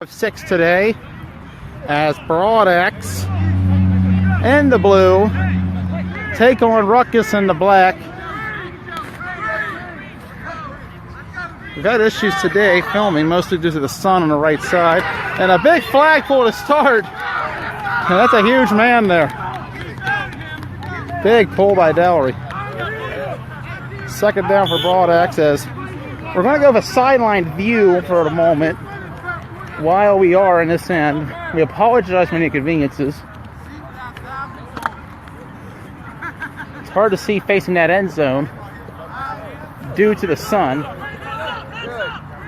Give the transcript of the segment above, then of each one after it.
6 today as Broad-X in the blue take on Ruckus in the black. We've had issues today filming, mostly due to the sun on the right side. And a big flagpole to start. And that's a huge man there. Big pull by Dellery. Second down for Broad-X as we're going to go with a sideline view for the moment. While we are in this end, we apologize for any inconveniences. It's hard to see facing that end zone due to the sun.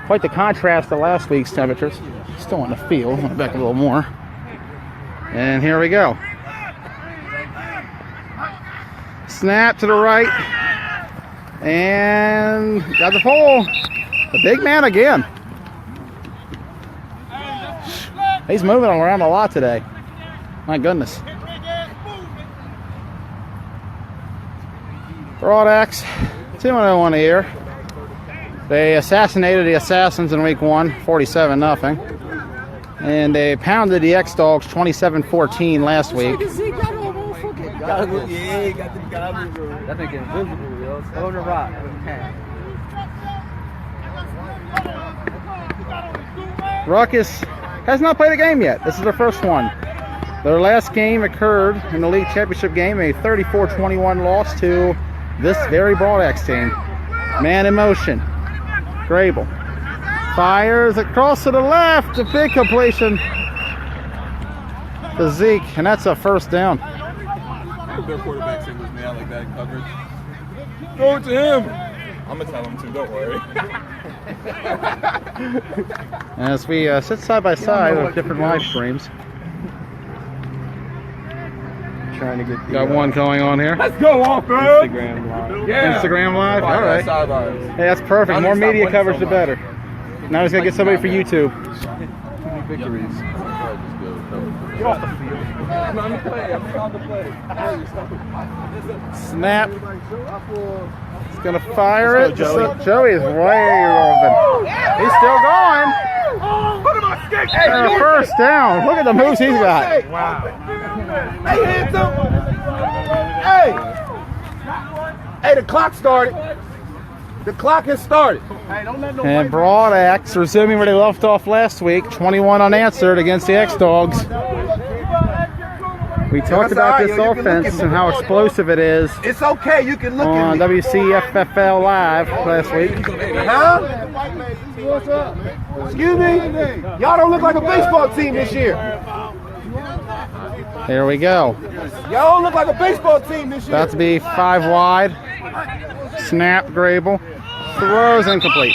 Quite the contrast to last week's temperatures. Still on the field. Went back a little more. And here we go. Snap to the right. And got the pole. The big man again. He's moving around a lot today. My goodness. Broad-X, 2-0 on the year. They assassinated the Assassins in week 1, 47-0. And they pounded the X-Dogs 27-14 last week. Yeah, he got the goggles. That thing invisible, yo. It's on the rock. Ruckus has not played a game yet. This is their first one. Their last game occurred in the league championship game, a 34-21 loss to this very Broad-X team. Man in motion. Grable fires across to the left. A big completion to Zeke, and that's a first down. Their quarterback singles me out like that in coverage. Throw it to him. I'm going to tell him to, don't worry. As we sit side by side with different live streams. Trying to get Got one going on here. Let's go, Walker! Instagram live. Yeah. Instagram live? All right. Hey, that's perfect. More media coverage, the better. Now he's going to get somebody for YouTube. Victories. Get off the field. I'm on the play. I'm on the play. Snap. He's going to fire it. Joey is way open. He's still going. Put him on stick. And a first down. Look at the moves he's got. Wow. Hey, handsome. Hey, the clock started. The clock has started. And Broad-X resuming where they left off last week. 21 unanswered against the X-Dogs. We talked about this offense and how explosive it is. It's okay. You can look on at me. WCFFL Live last week. Huh? Excuse me? Y'all don't look like a baseball team this year. Here we go. Y'all don't look like a baseball team this year. About to be 5 wide. Snap, Grable. Throws incomplete.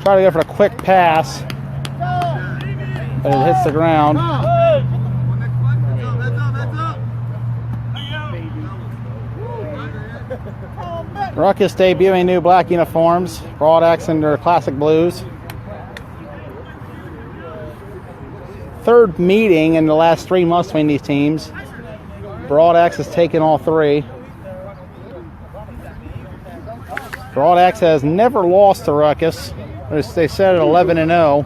Try to go for a quick pass. But it hits the ground. Ruckus debuting new black uniforms. Broad-X in their classic blues. Third meeting in the last 3 months between these teams. Broad-X has taken all 3. Broad-X has never lost to Ruckus. They said at 11-0.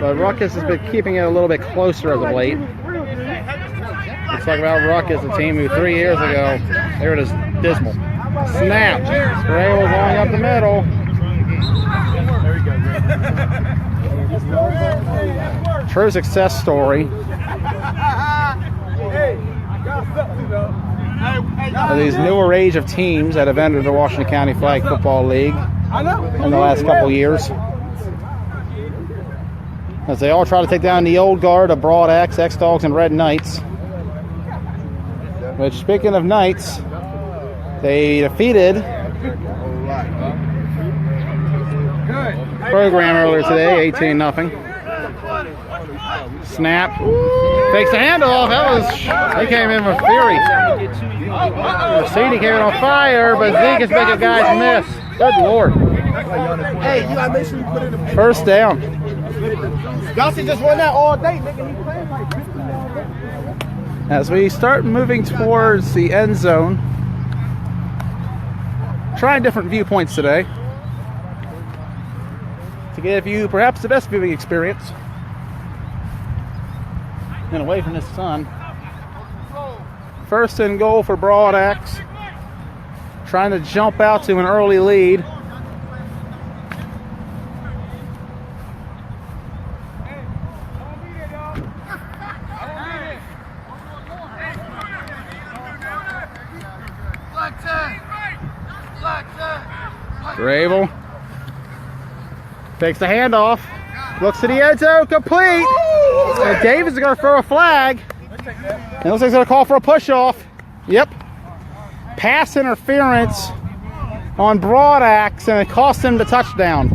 But Ruckus has been keeping it a little bit closer as of late. Let's talk about Ruckus, a team who 3 years ago, they were just dismal. Snap. Grable going up the middle. True success story. These newer age of teams that have entered the Washington County Flag Football League in the last couple years. As they all try to take down the old guard of Broad-X, X-Dogs, and Red Knights. Which, speaking of Knights, they defeated program earlier today, 18-0. Snap. Fakes the handoff. He came in with fury. Racini came in on fire, but Zeke is making guys miss. Good Lord. Hey, you gotta make sure you put it in the First down. Y'all should just run that all day, nigga. As we start moving towards the end zone, trying different viewpoints today. to give you perhaps the best viewing experience. And away from the sun. First and goal for Broad Axe. Trying to jump out to an early lead. Gravel takes the handoff, looks to the end zone, complete. And Davis is going to throw a flag. It looks like he's going to call for a push-off. Yep. Pass interference on Broad Axe, and it cost him the touchdown.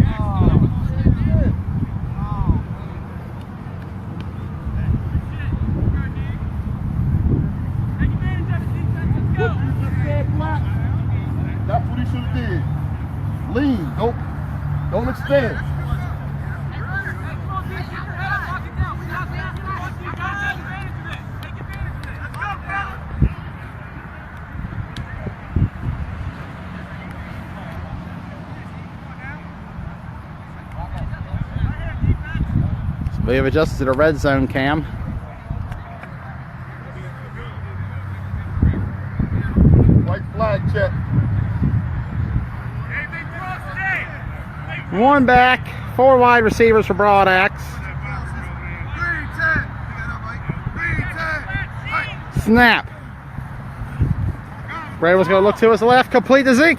That's what he should have did. Lean, don't extend. We have adjusted to the red zone cam. White flag check. One back, 4 wide receivers for Broad Axe. Snap. Bravel's going to look to his left, complete to Zeke.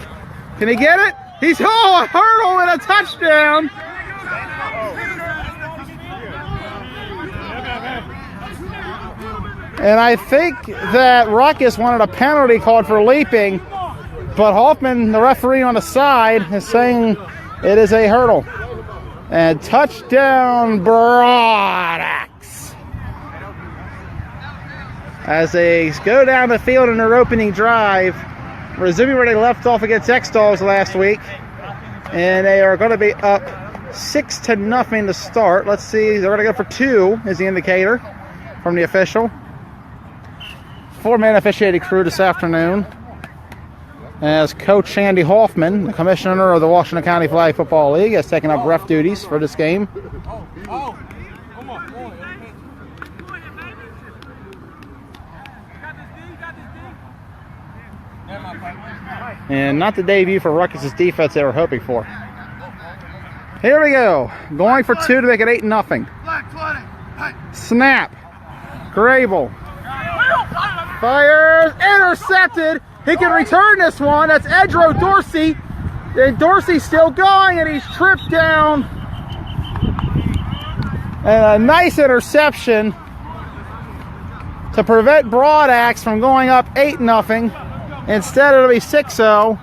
Can he get it? He's a hurdle and a touchdown. And I think that Ruckus wanted a penalty called for leaping, but Hoffman, the referee on the side, is saying it is a hurdle. And touchdown Broad Axe. As they go down the field in their opening drive, resuming where they left off against X-Dogs last week. And they are going to be up 6-0 to start. Let's see, they're going to go for 2 is the indicator from the official. 4-man officiating crew this afternoon, as Coach Andy Hoffman, the commissioner of the Washington County Flag Football League, has taken up ref duties for this game. And not the debut for Ruckus' defense they were hoping for. Here we go. Going for 2 to make it 8-0. Snap. Grable. Fires. Intercepted. He can return this one. That's Edro Dorsey. And Dorsey's still going, and he's tripped down. And a nice interception to prevent Broad Axe from going up 8-0. Instead, it'll be 6-0.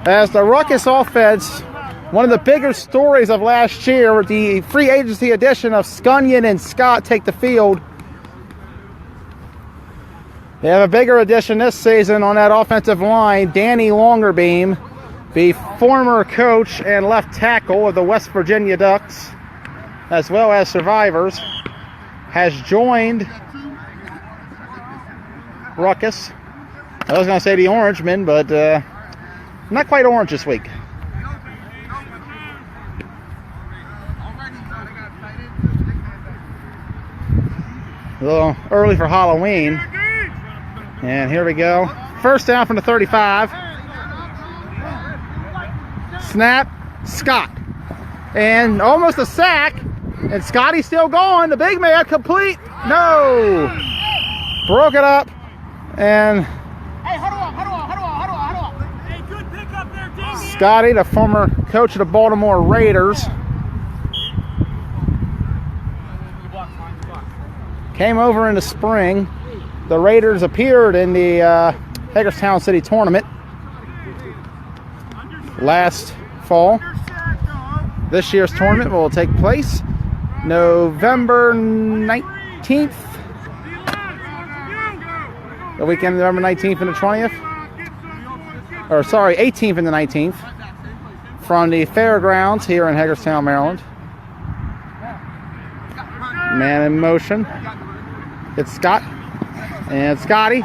As the Ruckus offense, one of the bigger stories of last year, with the free agency addition of Scunyon and Scott take the field. They have a bigger addition this season on that offensive line. Danny Longerbeam, the former coach and left tackle of the West Virginia Ducks, as well as survivors, has joined Ruckus. I was going to say the Orangemen, but not quite orange this week. A little early for Halloween. And here we go. First down from the 35. Snap. Scott. And almost a sack. And Scotty's still going. The big man complete. No. Broke it up. And Scotty, the former coach of the Baltimore Raiders, came over in the spring. The Raiders appeared in the Hagerstown City Tournament last fall. This year's tournament will take place November 19th. The weekend, November 19th and the 20th. Or sorry, 18th and the 19th. From the fairgrounds here in Hagerstown, Maryland. Man in motion. It's Scott. And Scotty.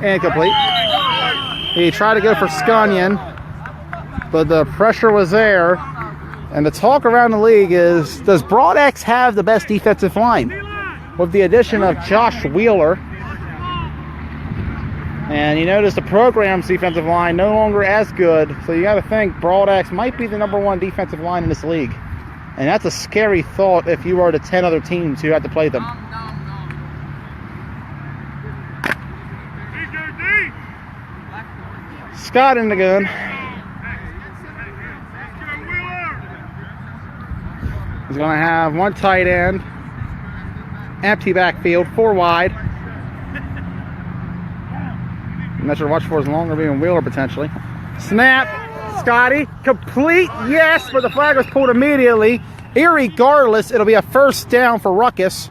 Incomplete. He tried to go for Scunyon, but the pressure was there. And the talk around the league is, does Broad X have the best defensive line? With the addition of Josh Wheeler. And you notice the program's defensive line no longer as good. So you got to think Broad X might be the #1 defensive line in this league. And that's a scary thought if you were the 10 other teams who had to play them. Scott in the gun. He's going to have one tight end. Empty backfield, 4 wide. I'm not sure to watch for as longer being Wheeler potentially. Snap. Scotty. Complete. Yes, but the flag was pulled immediately. Irregardless, it'll be a first down for Ruckus.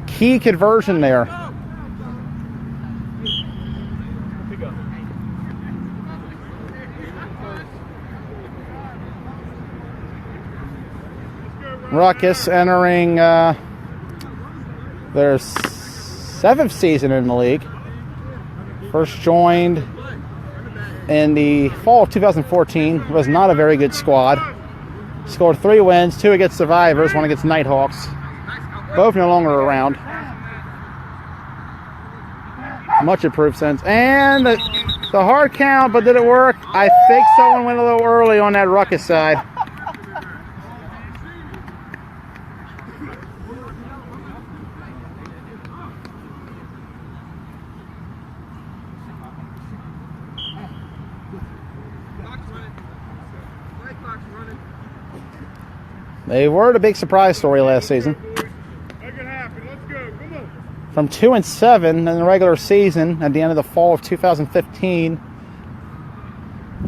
Key conversion there. Ruckus entering their 7th season in the league. First joined in the fall of 2014. Was not a very good squad. Scored 3 wins, 2 against Survivors, 1 against Nighthawks. Both no longer around. Much improved since. And the hard count, but did it work? I think someone went a little early on that Ruckus side. They were the big surprise story last season. From 2-7 in the regular season at the end of the fall of 2015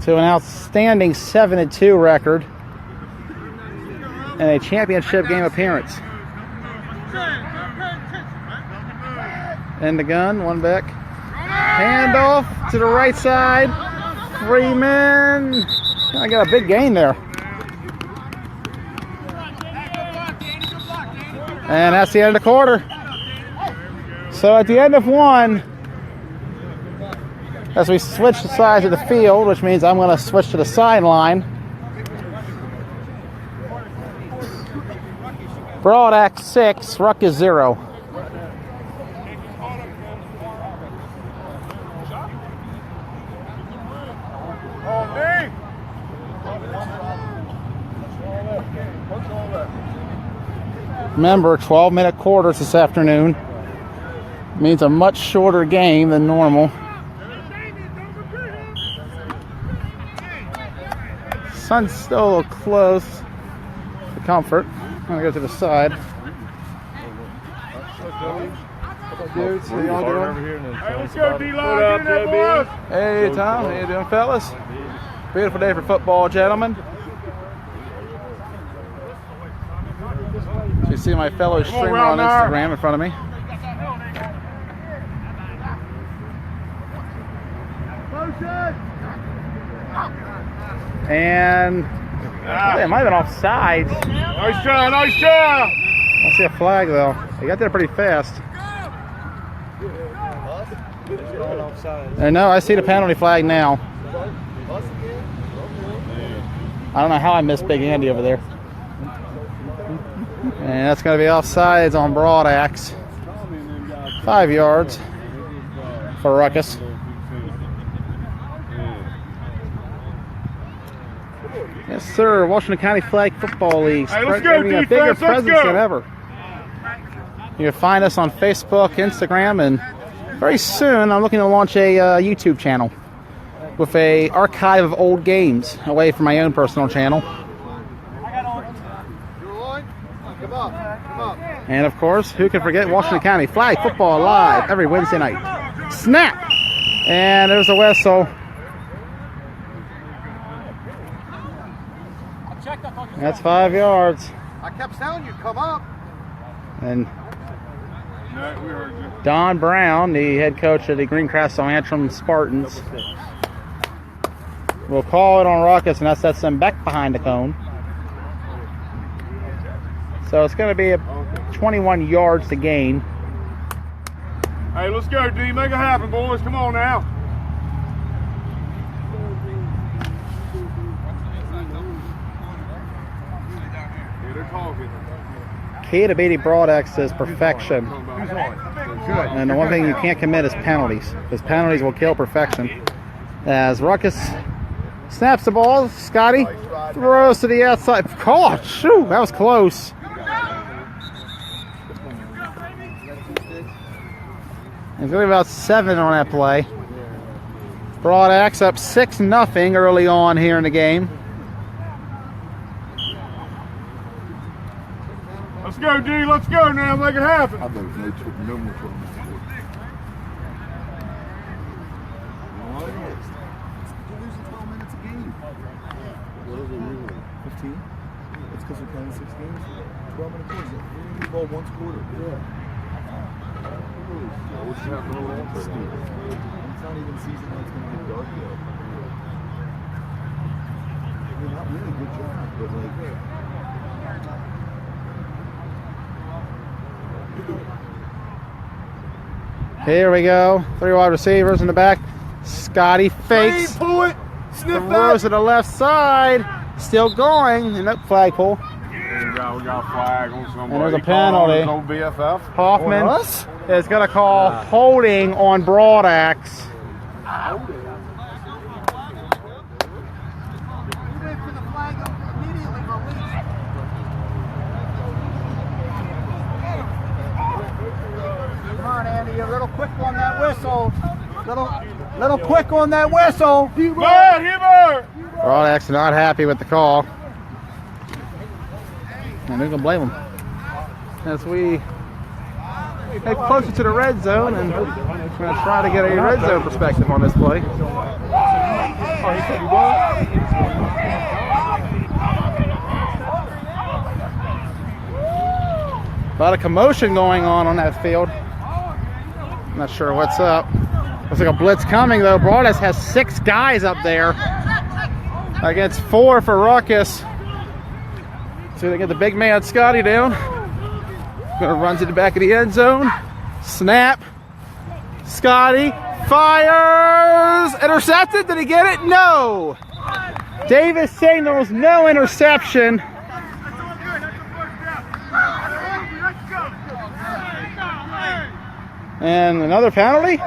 to an outstanding 7-2 record and a championship game appearance. And the gun, one back. Handoff to the right side. Freeman. I got a big gain there. And that's the end of the quarter. So at the end of 1, as we switch the sides of the field, which means I'm going to switch to the sideline. Broad X 6, Ruckus 0. Remember, 12-minute quarters this afternoon. Means a much shorter game than normal. Sun's still a little close for comfort. I'm going to go to the side. Dudes, how y'all doing? Hey, let's go, D-Line. Hey, Tom. How you doing, fellas? Beautiful day for football, gentlemen. You see my fellow streamer on Instagram in front of me. And they might have been offside. Nice try, nice try. I don't see a flag though. They got there pretty fast. And no, I see the penalty flag now. I don't know how I missed Big Andy over there. And that's going to be offsides on Broad Axe. 5 yards for Ruckus. Yes, sir. Washington County Flag Football League. Hey, let's go, having a bigger presence than ever. You can find us on Facebook, Instagram, and very soon I'm looking to launch a YouTube channel with a archive of old games away from my own personal channel. And of course, who can forget Washington County Flag Football Live every Wednesday night. Snap! And there's a whistle. That's 5 yards. I kept telling you, come up. And Don Brown, the head coach of the Greencrest Antrim Spartans, will call it on Ruckus, and that sets them back behind the cone. So it's going to be 21 yards to gain. Hey, let's go, D. Make it happen, boys. Come on now. Key to beating Broad X is perfection. And the one thing you can't commit is penalties, because penalties will kill perfection. As Ruckus snaps the ball, Scotty throws to the outside. Oh, shoot, that was close. There's only about 7 on that play. Broad X up 6-0 early on here in the game. Let's go, D. Let's go now. Make it happen. I bet no more trouble. Losing 12 minutes a game. What is it usually? 15? It's because we're playing 6 games. 12-minute quarters. We ball once a quarter. Yeah. What's happening over there? It's not even season that's going to get dark yet. I mean, not really good job, but like. Here we go. 3 wide receivers in the back. Scotty fakes. Pull it. Sniff Throws to the left side. Still going. And that flagpole. We got a flag on somebody. And there's a penalty. No BFF. Hoffman On us? is going to call holding on Broad Axe. Come on, Andy, a little quick on that whistle. Little quick on that whistle. Broad Axe not happy with the call. And who can blame him? As we head closer to the red zone, and we're going to try to get a red zone perspective on this play. A lot of commotion going on that field. I'm not sure what's up. Looks like a blitz coming though. Broad Axe has 6 guys up there against 4 for Ruckus. So they get the big man Scotty down. Gonna run to the back of the end zone. Snap. Scotty fires. Intercepted. Did he get it? No. Davis signals no interception. And another penalty.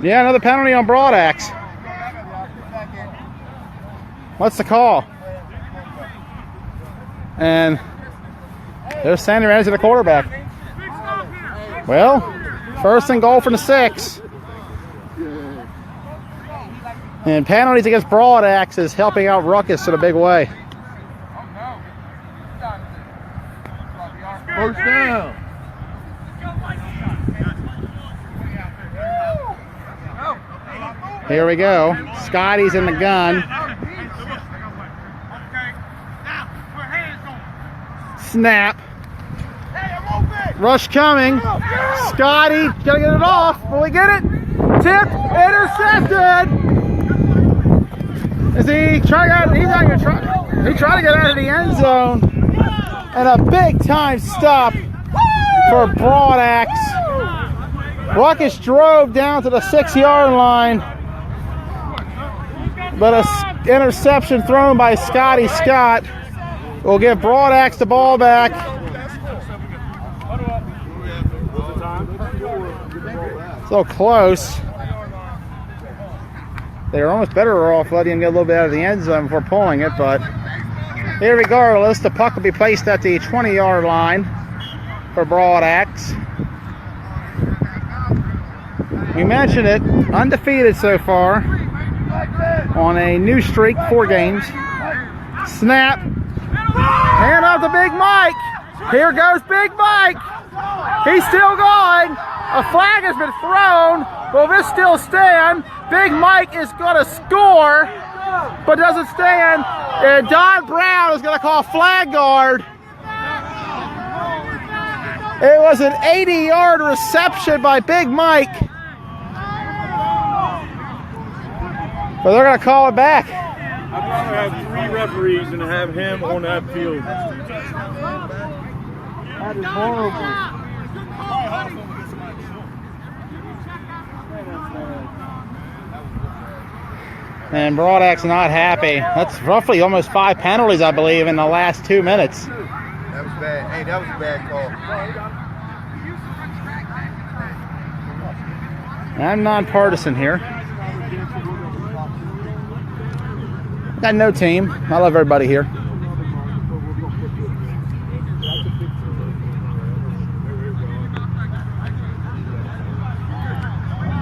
Yeah, another penalty on Broad Axe. What's the call? And they're sending around to the quarterback. Well, 1st and goal from the 6. And penalties against Broad Axe is helping out Ruckus in a big way. First down. Here we go. Scotty's in the gun. Snap. Rush coming. Scotty gotta get it off. Will we get it? Tip. Intercepted. Is he trying to? He's not gonna try. He tried to get out of the end zone. And a big time stop for Broad Axe. Ruckus drove down to the 6-yard line, but an interception thrown by Scotty Scott will give Broad Axe the ball back. So close. They were almost better off letting him get a little bit out of the end zone before pulling it, but irregardless, the puck will be placed at the 20-yard line for Broad Axe. We mentioned it, undefeated so far on a new streak, 4 games. Snap. Hand off to Big Mike. Here goes Big Mike. He's still going. A flag has been thrown. Will this still stand? Big Mike is going to score, but doesn't stand. And Don Brown is going to call flag guard. It was an 80-yard reception by Big Mike. But they're going to call it back. I'd rather have 3 referees than have him on that field. That is horrible. And Broadax not happy. That's roughly almost 5 penalties, I believe, in the last 2 minutes. That was bad. Hey, that was a bad call. I'm nonpartisan here. Got no team. I love everybody here.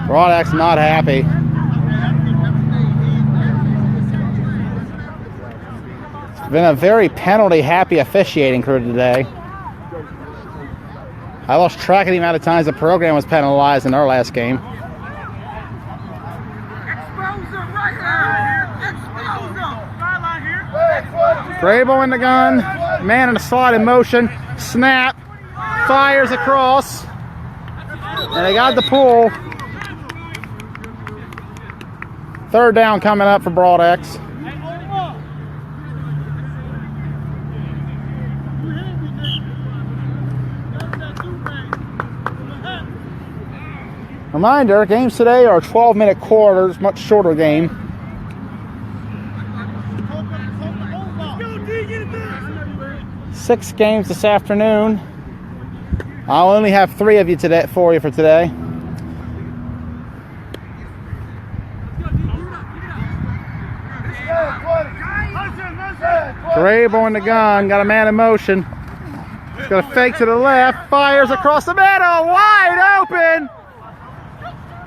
Broadax not happy. It's been a very penalty-happy officiating crew today. I lost track of the amount of times the program was penalized in our last game. Grable in the gun, man in a slot in motion, snap, fires across, and they got the pull. 3rd down coming up for Broadax. Reminder, games today are 12-minute quarters, much shorter game. Six games this afternoon. I'll only have 3 of you today for today. Grable in the gun, got a man in motion. He's got a fake to the left, fires across the middle, wide open.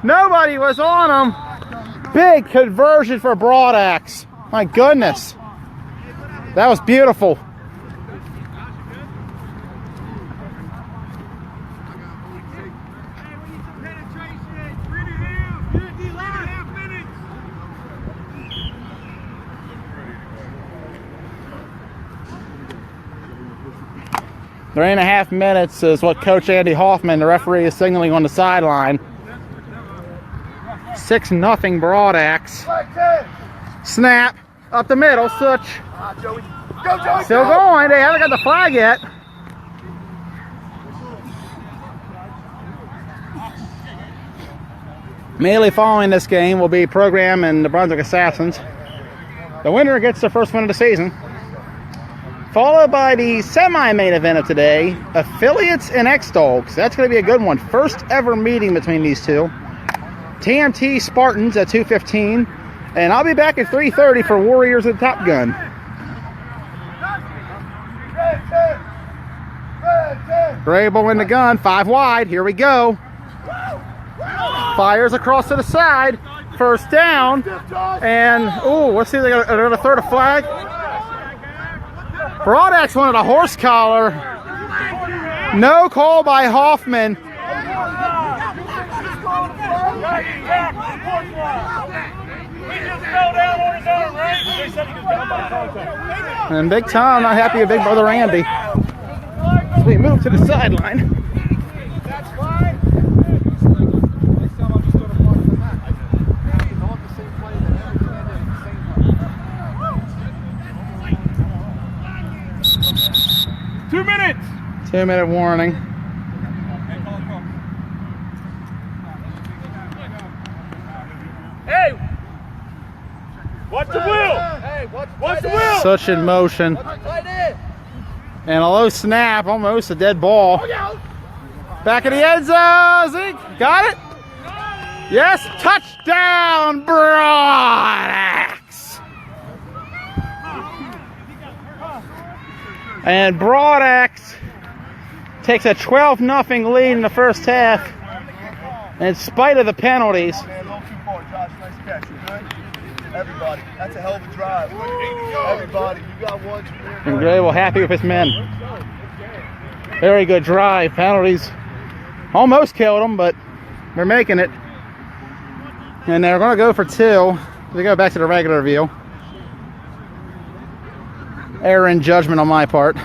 Nobody was on him. Big conversion for Broadax. My goodness. That was beautiful. Three and a half minutes is what Coach Andy Hoffman, the referee, is signaling on the sideline. 6-0 Broadax. Snap up the middle. Such still going. They haven't got the flag yet. Immediately following this game will be Program and the Brunswick Assassins. The winner gets their first win of the season. Followed by the semi-main event of today, Affiliates and X-Dogs. That's going to be a good one. First ever meeting between these two. TMT Spartans at 2:15. And I'll be back at 3:30 for Warriors of Top Gun. Grable in the gun, 5 wide. Here we go. Fires across to the side. First down. And, let's see if they're going to throw the flag. Broadax wanted a horse collar. No call by Hoffman. And Big Tom not happy with Big Brother Andy. So we move to the sideline. 2 minutes. 2-minute warning. Hey, watch the wheel. Hey, watch the wheel. Such in motion. And a low snap, almost a dead ball. Back in the end zone. Zeke, got it? Yes, touchdown, Broadax. And Broadax takes a 12-0 lead in the first half, in spite of the penalties. Man, a little too far, Josh. Nice catch. You good? Everybody, that's a hell of a drive. Everybody, you got one. And Grable happy with his men. Very good drive. Penalties almost killed them, but they're making it. And they're going to go for 2. They go back to the regular view. Error in judgment on my part.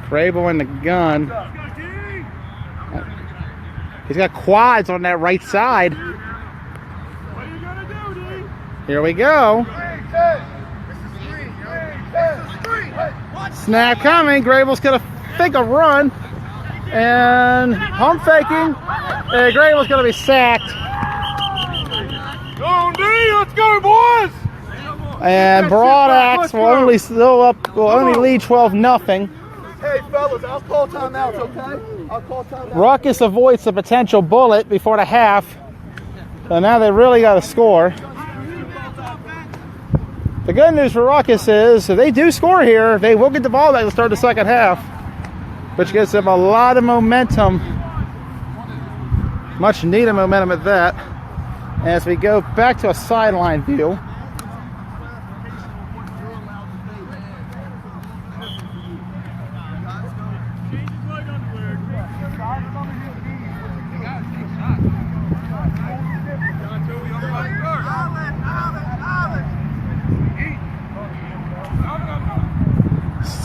Grable in the gun. He's got quads on that right side. Here we go. Snap coming. Grable's going to fake a run. And pump faking. And Grable's going to be sacked. Go, D! Let's go, boys! And Broadaxe will only lead 12-0. Hey, fellas, I'll call timeouts, okay? I'll call timeouts. Ruckus avoids the potential bullet before the half. So now they really got to score. The good news for Ruckus is if they do score here, they will get the ball back to start the second half, which gives them a lot of momentum. Much needed momentum at that. As we go back to a sideline view.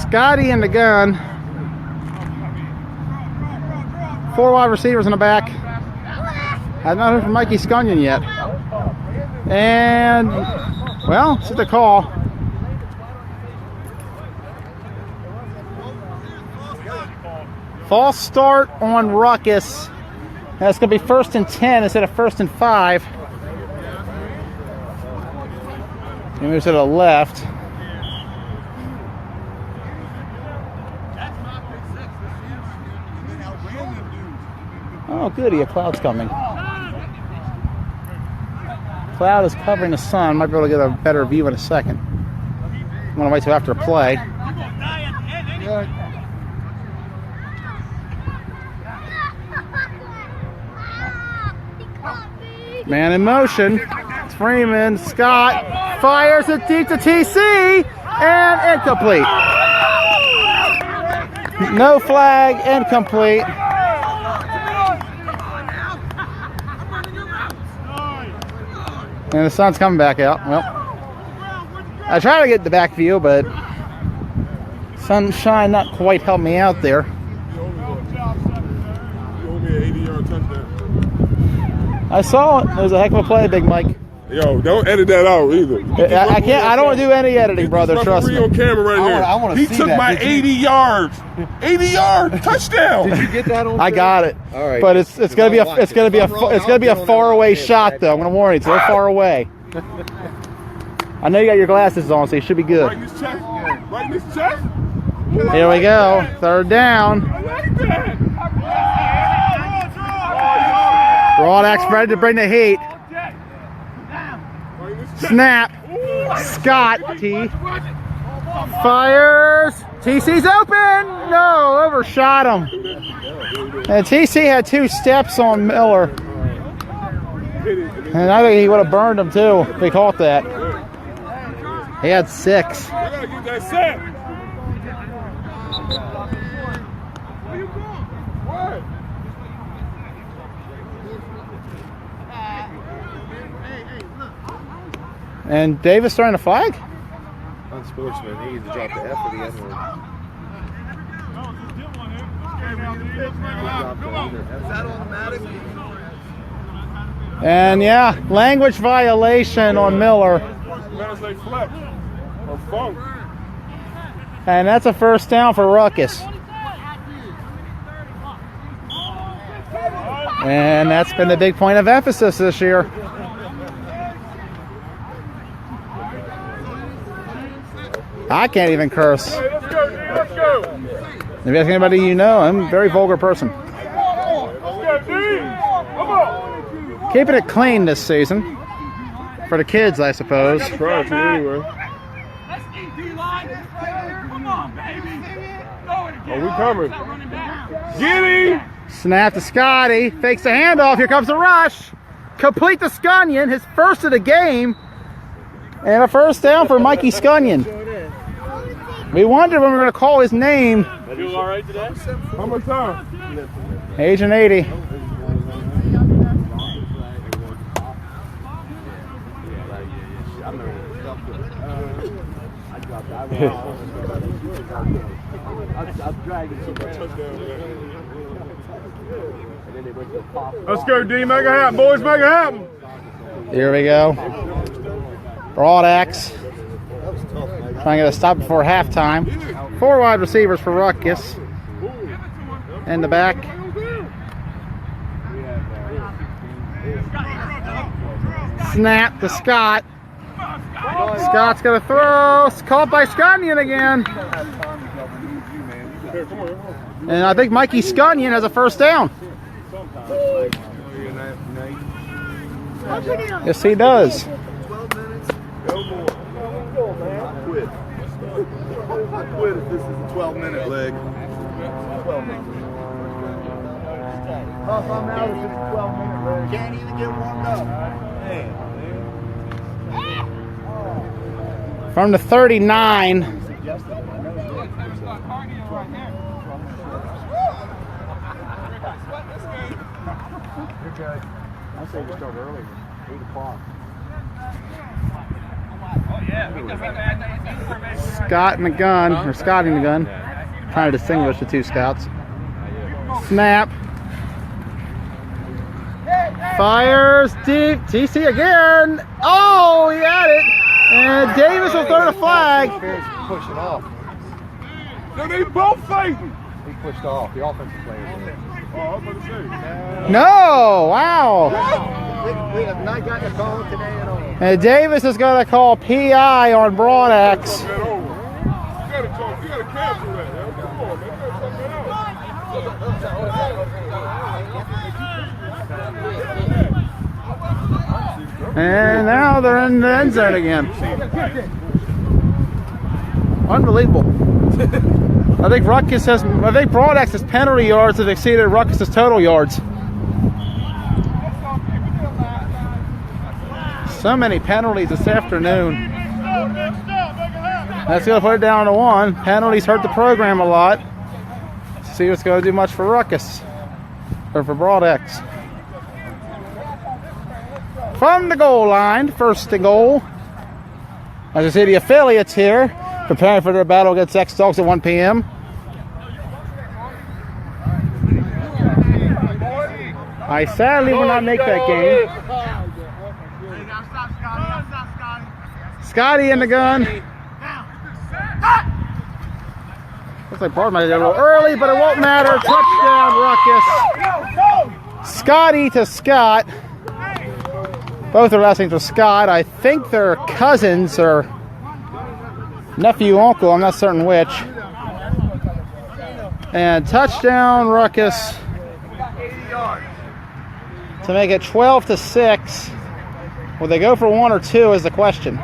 Scotty in the gun. 4 wide receivers in the back. I've not heard from Mikey Scunion yet. And, well, this is the call. False start on Ruckus. That's going to be 1st and 10 instead of 1st and 5. He moves to the left. Oh, goody, a cloud's coming. Cloud is covering the sun. Might be able to get a better view in a second. I'm going to wait till after play. Man in motion. It's Freeman. Scott fires it deep to TC. And incomplete. No flag, incomplete. And the sun's coming back out. Well, I try to get the back view, but sunshine not quite helped me out there. You owe me an 80-yard touchdown. I saw it. It was a heck of a play, Big Mike. Yo, don't edit that out either. I can't. I don't want to do any editing, brother. Trust me. On camera right here. I wanna he see took that. my 80 yards. 80 yards touchdown. Did you get that on? I got it. All right. But it's gonna be a far away shot though. I'm gonna warn you. It's a little far away. I know you got your glasses on, so you should be good. Right in his chest. Right in his chest. Here we go. 3rd down. Broadaxe ready to bring the heat. Snap. Scott T. Fires. TC's open. No, overshot him. And TC had 2 steps on Miller. And I think he would have burned him too if he caught that. He had 6. I gotta get that set. And Davis throwing a flag? Unsportsman. He needs to drop the F for the N-word. Is that automatic? And yeah, language violation on Miller. Better say flex or funk. And that's a 1st down for Ruckus. And that's been the big point of emphasis this year. I can't even curse. Hey, let's go, dude. Let's go. If you ask anybody you know, I'm a very vulgar person. Let's go, dude. Come on. Keeping it clean this season. For the kids, I suppose. Trying to anyway. Let's eat D-line. Come on, baby. Oh, we coming. Get him. Snap to Scotty. Fakes the handoff. Here comes the rush. Complete to Scunion. His first of the game. And a 1st down for Mikey Scunion. We wondered when we were going to call his name. You all right today? How much time? Agent 80. Let's go, D. Make it happen, boys. Make it happen. Here we go. Broadaxe trying to get a stop before halftime. 4 wide receivers for Ruckus. In the back. Snap to Scott. Scott's going to throw. It's caught by Scunnion again. And I think Mikey Scunnion has a first down. Yes, he does. 12 minutes. No more. I quit. I quit if this is a 12-minute leg. 12 minutes. If I'm out if it's a 12-minute leg. Can't even get warmed up. Man. From the 39. I say we start early, 8 o'clock. Scott in the gun, or Scott in the gun. Trying to distinguish the two scouts. Snap. Fires deep. TC again. Oh, he had it. And Davis will throw the flag. Push it off. No, they both fighting. He pushed off. The offensive player. Oh, I was about to say. No, wow. We have not gotten a call today at all. And Davis is going to call PI on Broadaxe. You gotta cancel that. Yo. Come on, man. You gotta cut that out. And now they're in the end zone again. Unbelievable. I think Broadaxe's penalty yards have exceeded Ruckus's total yards. So many penalties this afternoon. That's going to put it down to 1. Penalties hurt the program a lot. Let's see what's going to do much for Ruckus. Or for Broadaxe. From the goal line, 1st and goal. As I see the affiliates here, preparing for their battle against X-Dogs at 1 p.m. I sadly will not make that game. Scotty in the gun. Looks like Bart might get a little early, but it won't matter. Touchdown, Ruckus. Scotty to Scott. Both their last names are Scott. I think they're cousins or nephew, uncle. I'm not certain which. And touchdown, Ruckus. To make it 12-6. Will they go for 1 or 2 is the question.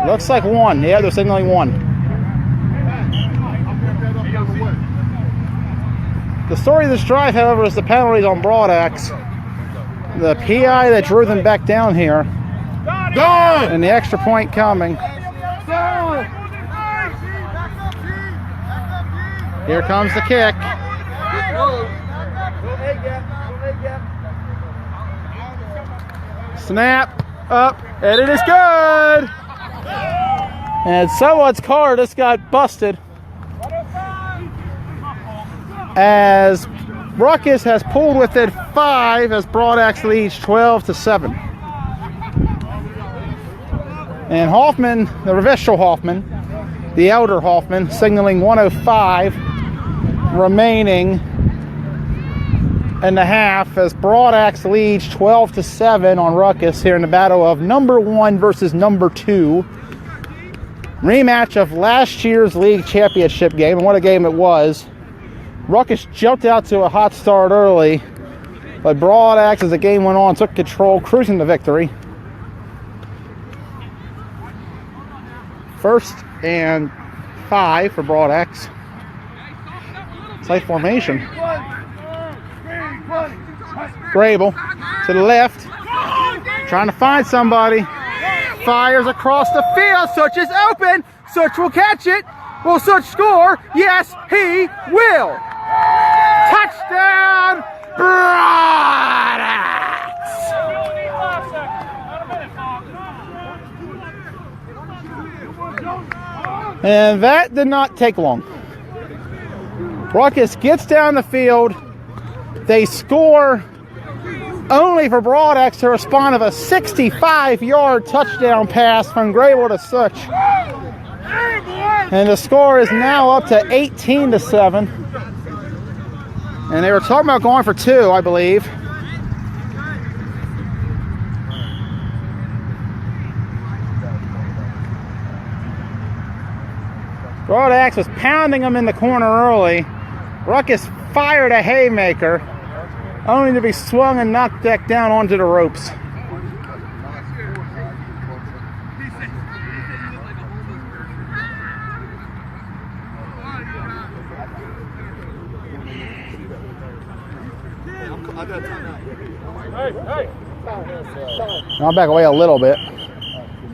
Looks like 1. Yeah, they're signaling 1. The story of this drive, however, is the penalties on Broadaxe. The PI that drew them back down here. And the extra point coming. Here comes the kick. Snap up, and it is good. And someone's car just got busted as Ruckus has pulled within 5 as Broadaxe leads 12-7. And Hoffman, the Revestral Hoffman, the elder Hoffman, signaling 105 remaining in the half as Broadaxe leads 12-7 on Ruckus here in the battle of number 1 versus number 2. Rematch of last year's league championship game, and what a game it was. Ruckus jumped out to a hot start early, but Broadaxe, as the game went on, took control, cruising to victory. 1st and 5 for Broadaxe. Tight formation. Grable to the left, trying to find somebody. Fires across the field. Such is open. Such will catch it. Will Such score? Yes, he will. Touchdown, Broadaxe. And that did not take long. Ruckus gets down the field. They score only for Broadex to respond of a 65-yard touchdown pass from Grable to Such. And the score is now up to 18-7. And they were talking about going for 2, I believe. Broadax was pounding them in the corner early. Ruckus fired a haymaker, only to be swung and knocked back down onto the ropes. I'll back away a little bit.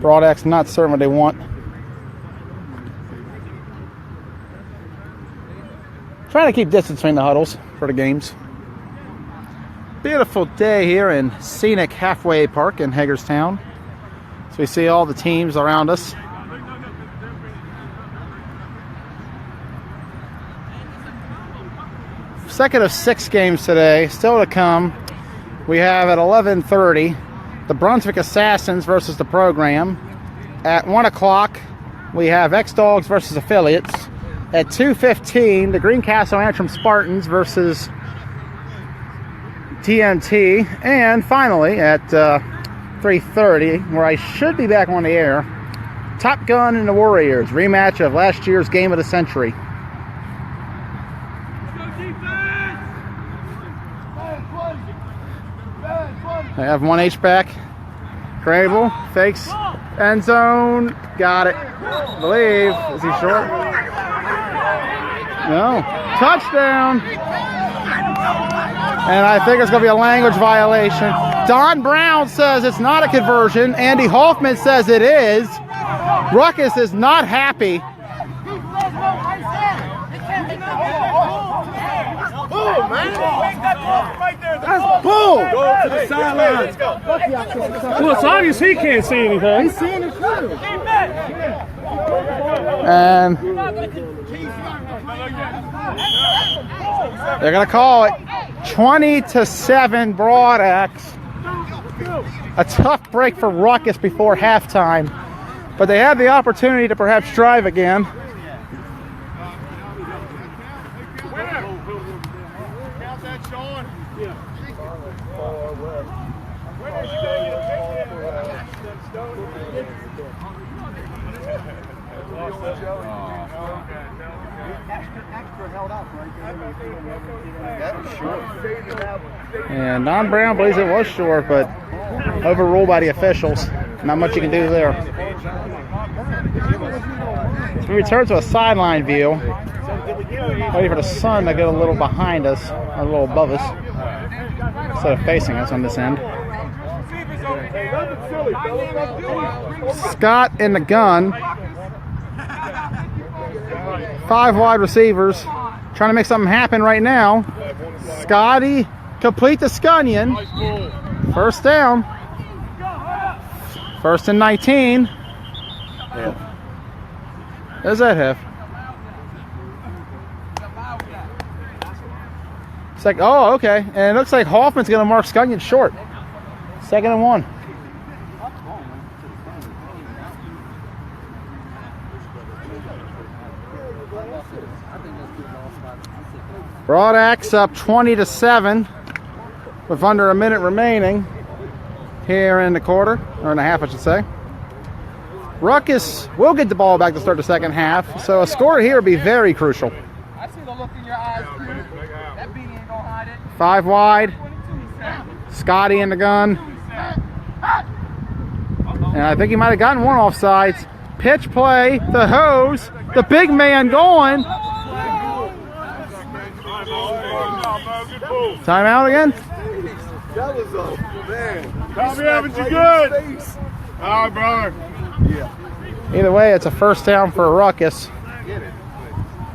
Broadax not certain what they want. Trying to keep distance between the huddles for the games. Beautiful day here in scenic Halfway Park in Hagerstown. So we see all the teams around us. Second of 6 games today, still to come. We have at 11:30 the Brunswick Assassins versus the Program. At 1 o'clock we have X-Dogs versus Affiliates. At 2:15 the Greencastle Antrim Spartans versus TNT. And finally at 3:30, where I should be back on the air, Top Gun and the Warriors, rematch of last year's game of the century. I have 1 H-back. Grable fakes end zone. Got it. I believe. Is he short? No. Touchdown. And I think it's going to be a language violation. Don Brown says it's not a conversion. Andy Hoffman says it is. Ruckus is not happy. That's bull! Go to the sidelines. Well, it's obvious he can't see anything. He's seeing it too. And they're going to call it 20-7 Broadax. A tough break for Ruckus before halftime, but they have the opportunity to perhaps drive again. And Don Brown believes it was short, but overruled by the officials. Not much you can do there. So we return to a sideline view. Waiting for the sun to get a little behind us, or a little above us, instead of facing us on this end. Scott in the gun. 5 wide receivers. Trying to make something happen right now. Scotty complete the Scunion. First down. 1st and 19. There's that half. It's like, oh, okay. And it looks like Hoffman's going to mark Scunion short. 2nd and 1. Broadax up 20-7 with under a minute remaining here in the quarter, or in the half, I should say. Ruckus will get the ball back to start the second half, so a score here would be very crucial. I see the look in your eyes, too. That beanie ain't gonna hide it. 5 wide. Scotty in the gun. And I think he might have gotten one offsides. Pitch play, the hose, the big man going. Timeout again? That was a man. Tommy Evans, you good? All right, brother. Yeah. Either way, it's a first down for Ruckus. I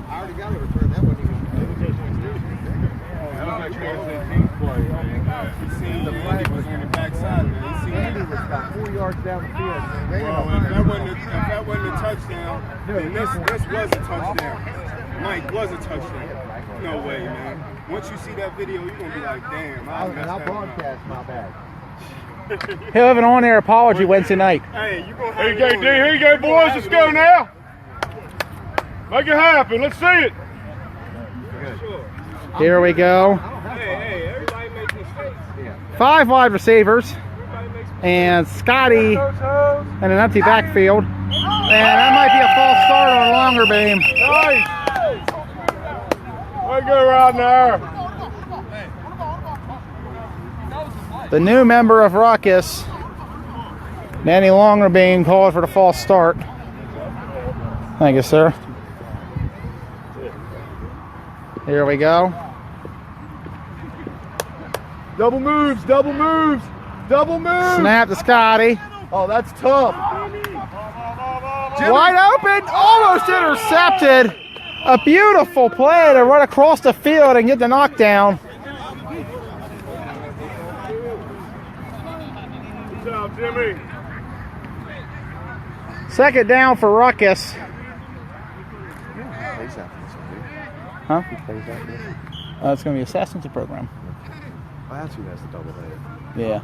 already got it returned. That wasn't even. That was like team play. You seen the flag was on the backside, man. You seen Andy was about 4 yards down the field. Well, if that wasn't a touchdown, then this was a touchdown. Mike was a touchdown. No way, man. Once you see that video, you're gonna be like, damn, I messed I'll that up. broadcast my bad. He'll have an on-air apology Wednesday night. Hey, you gonna have here you go, boys. Let's go now. Make it happen. Let's see it. Here we go. Hey, everybody makes mistakes. 5 wide receivers. And Scotty in an empty backfield. And that might be a false start on a longer beam. Nice. Way to go right there. The new member of Ruckus, Danny Longerbeam, called for the false start. Thank you, sir. Here we go. Double moves, double moves, double moves. Snap to Scotty. Oh, that's tough. Wide open, almost intercepted. A beautiful play to run across the field and get the knockdown. Good job, Jimmy. Second down for Ruckus. Huh? It's going to be Assassin's program. Oh, that's who has the double header. Yeah.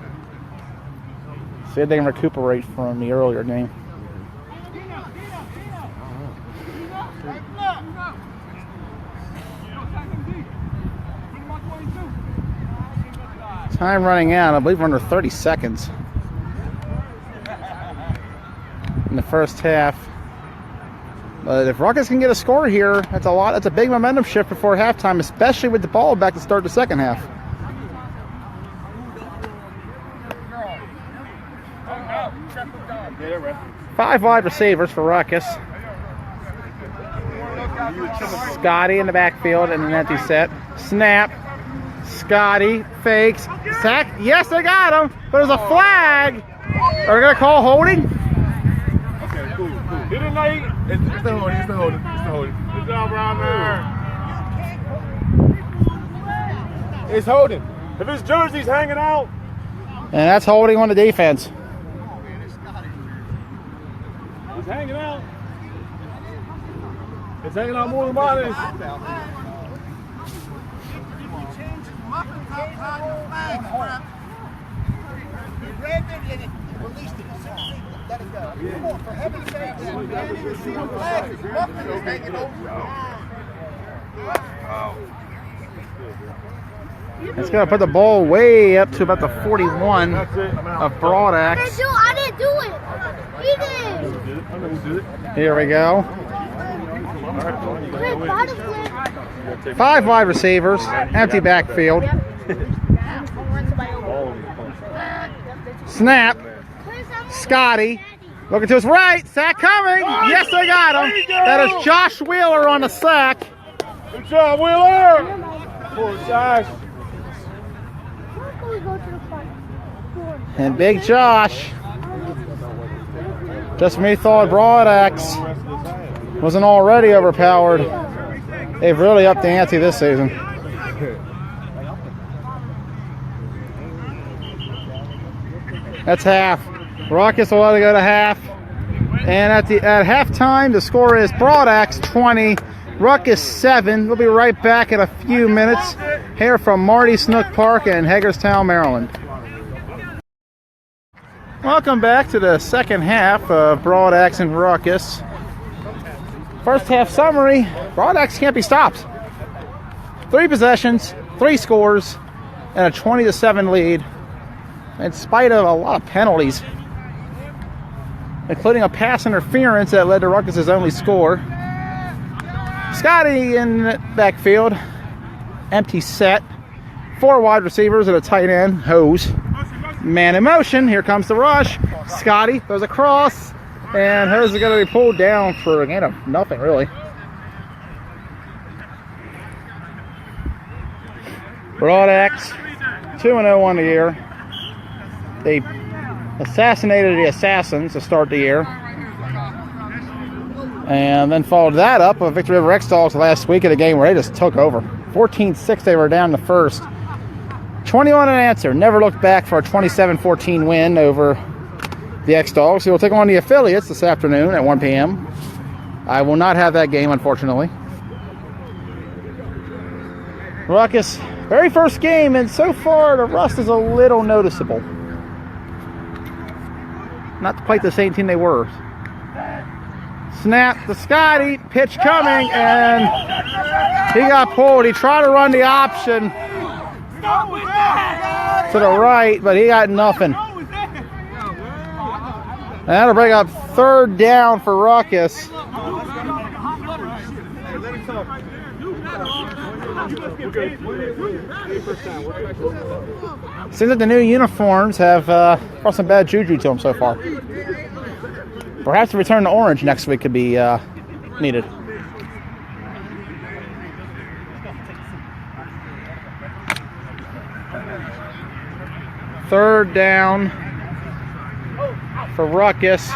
See if they can recuperate from the earlier game. Time running out. I believe we're under 30 seconds in the first half. But if Ruckus can get a score here, that's a lot. That's a big momentum shift before halftime, especially with the ball back to start the second half. Five wide receivers for Ruckus. Scotty in the backfield in an empty set. Snap. Scotty fakes. Sack. Yes, they got him. But there's a flag. Are we going to call holding? Okay, cool. Hit it late. It's the holding, it's the holding, it's the holding. Good job right there. It's holding. If his jersey's hanging out, And that's holding on the defense. he's hanging out. It's hanging out more than mine is. It's going to put the ball way up to about the 41 of Broadax. I didn't do it. He did. Here we go. Quick, bottom flip. Five wide receivers, empty backfield. Snap. Scotty looking to his right. Sack coming. Yes, they got him. That is Josh Wheeler on the sack. Good job, Wheeler. Poor Josh. And Big Josh. Just when we thought Broadax wasn't already overpowered, they've really upped the ante this season. That's half. Ruckus will let it go to half. And at halftime, the score is Broadax 20, Ruckus 7. We'll be right back in a few minutes here from Marty Snook Park in Hagerstown, Maryland. Welcome back to the second half of Broadax and Ruckus. First half summary, Broadax can't be stopped. 3 possessions, 3 scores, and a 20-7 lead, in spite of a lot of penalties, including a pass interference that led to Ruckus' only score. Scotty in the backfield, empty set, 4 wide receivers and a tight end, Hose. Man in motion, here comes the rush. Scotty goes across, and Hose is going to be pulled down for a gain of nothing, really. Broadax, 2-0 on the year. They assassinated the Assassins to start the year. And then followed that up with Victory over X-Dogs last week in a game where they just took over. 14-6, they were down the first. 21 unanswered. Never looked back for a 27-14 win over the X-Dogs. So we'll take on the affiliates this afternoon at 1 p.m. I will not have that game, unfortunately. Ruckus, very first game, and so far the rust is a little noticeable. Not quite the same team they were. Snap to Scotty, pitch coming, and he got pulled. He tried to run the option to the right, but he got nothing. And that'll bring up third down for Ruckus. Seems like the new uniforms have brought some bad juju to them so far. Perhaps the return to orange next week could be needed. Third down for Ruckus.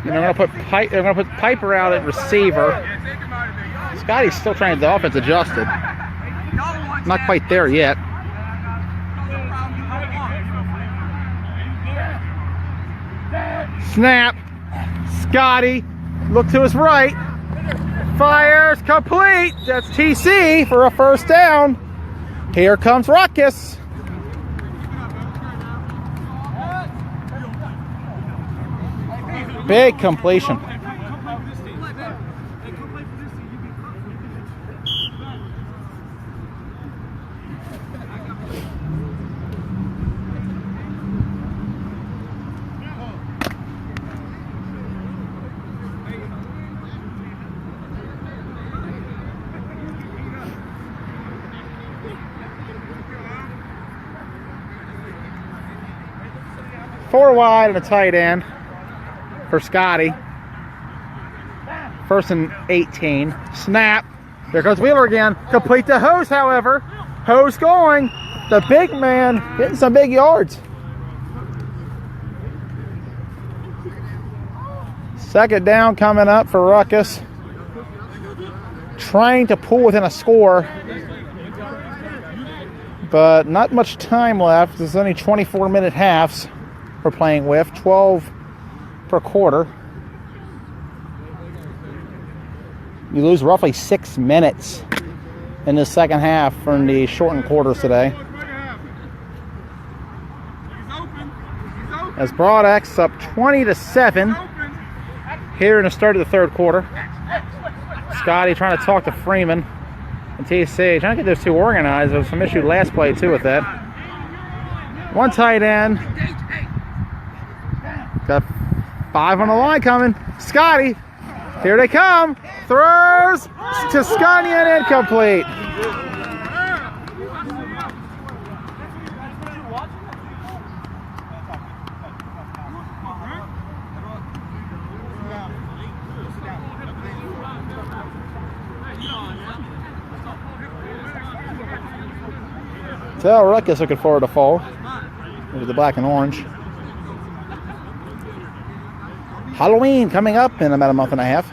And they're gonna put Piper out at receiver. Scotty's still trying to get the offense adjusted. Not quite there yet. Snap. Scotty. Look to his right. Fires. Complete. That's TC for a first down. Here comes Ruckus. Big completion. Four wide and a tight end for Scotty. First and 18. Snap. There goes Wheeler again. Complete to Hose, however. Hose going. The big man hitting some big yards. Second down coming up for Ruckus. Trying to pull within a score, but not much time left. There's only 24-minute halves we're playing with, 12 per quarter. You lose roughly 6 minutes in the second half from the shortened quarters today. As Broadex up 20-7 here in the start of the third quarter. Scotty trying to talk to Freeman and TC, trying to get those two organized. There was some issue last play too with that. One tight end. Got 5 on the line coming. Scotty, here they come. Throws to Scotty and incomplete. Tell Ruckus looking forward to fall with the black and orange. Halloween coming up in about a month and a half.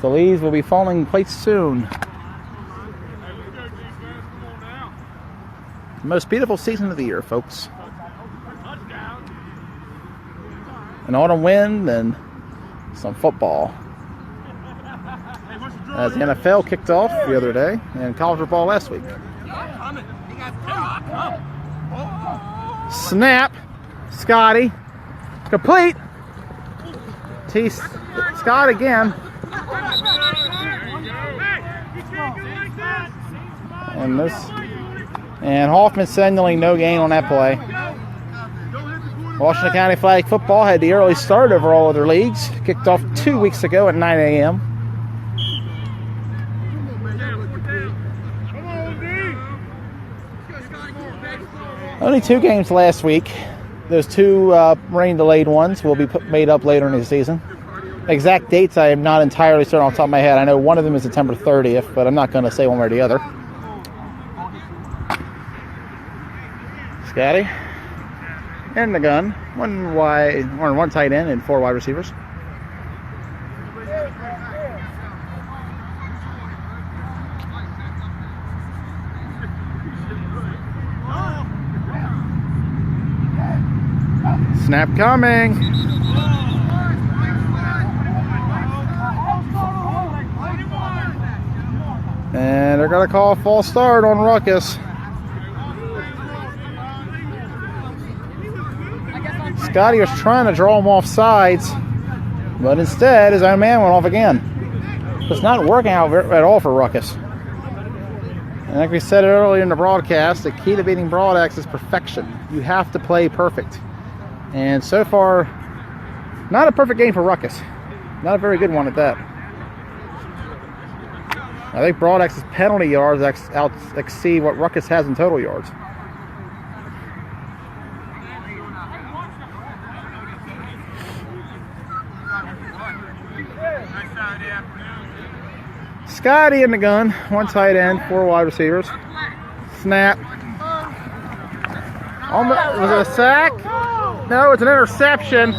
The leaves will be falling quite soon. The most beautiful season of the year, folks. An autumn wind and some football. As the NFL kicked off the other day and college football last week. Snap. Scotty. Complete. Scott again. And Hoffman signaling no gain on that play. Washington County Flag Football had the early start over all other leagues. Kicked off 2 weeks ago at 9 a.m. Only 2 games last week. Those 2 rain-delayed ones will be made up later in the season. Exact dates I am not entirely certain off the top of my head. I know one of them is September 30th, but I'm not going to say one way or the other. Scotty in the gun. One tight end and 4 wide receivers. Snap coming. And they're going to call a false start on Ruckus. Scotty was trying to draw him off sides, but instead his own man went off again. It's not working out at all for Ruckus. And like we said earlier in the broadcast, the key to beating Broad X is perfection. You have to play perfect. And so far, not a perfect game for Ruckus. Not a very good one at that. I think Broad X's penalty yards exceed what Ruckus has in total yards. Scotty in the gun, 1 tight end, 4 wide receivers. Snap. Was it a sack? No, it's an interception.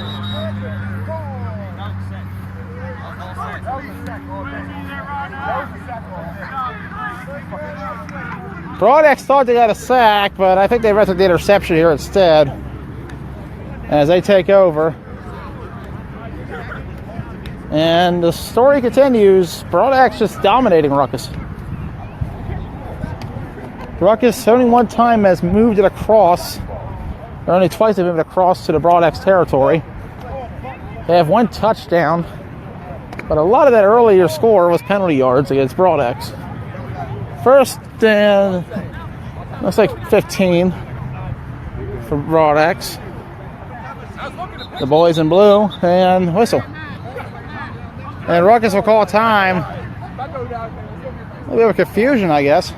Broad X thought they got a sack, but I think they rested the interception here instead as they take over. And the story continues. Broad X just dominating Ruckus. Ruckus only one time has moved it across, or only twice they've moved it across to the Broad X territory. They have 1 touchdown, but a lot of that earlier score was penalty yards against Broad X. First and looks like 15 for Broad X. The boys in blue and whistle. And Ruckus will call time. A little bit of confusion, I guess.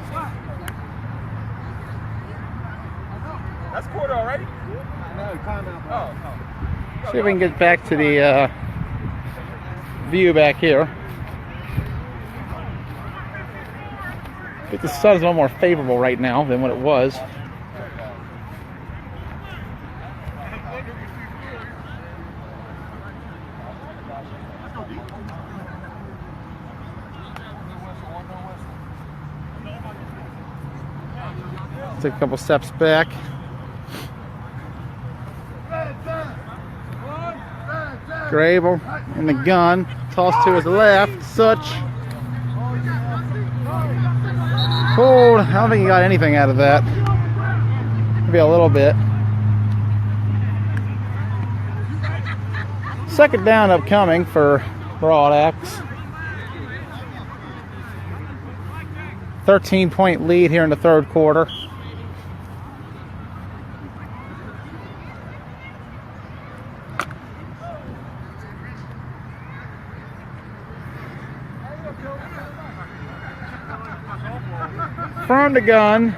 That's quarter already? See if we can get back to the view back here. I think the sun is a little more favorable right now than what it was. Take a couple steps back. Grable in the gun. Toss to his left. Such. Cold. I don't think he got anything out of that. Maybe a little bit. Second down upcoming for Broad X. 13-point lead here in the third quarter. From the gun.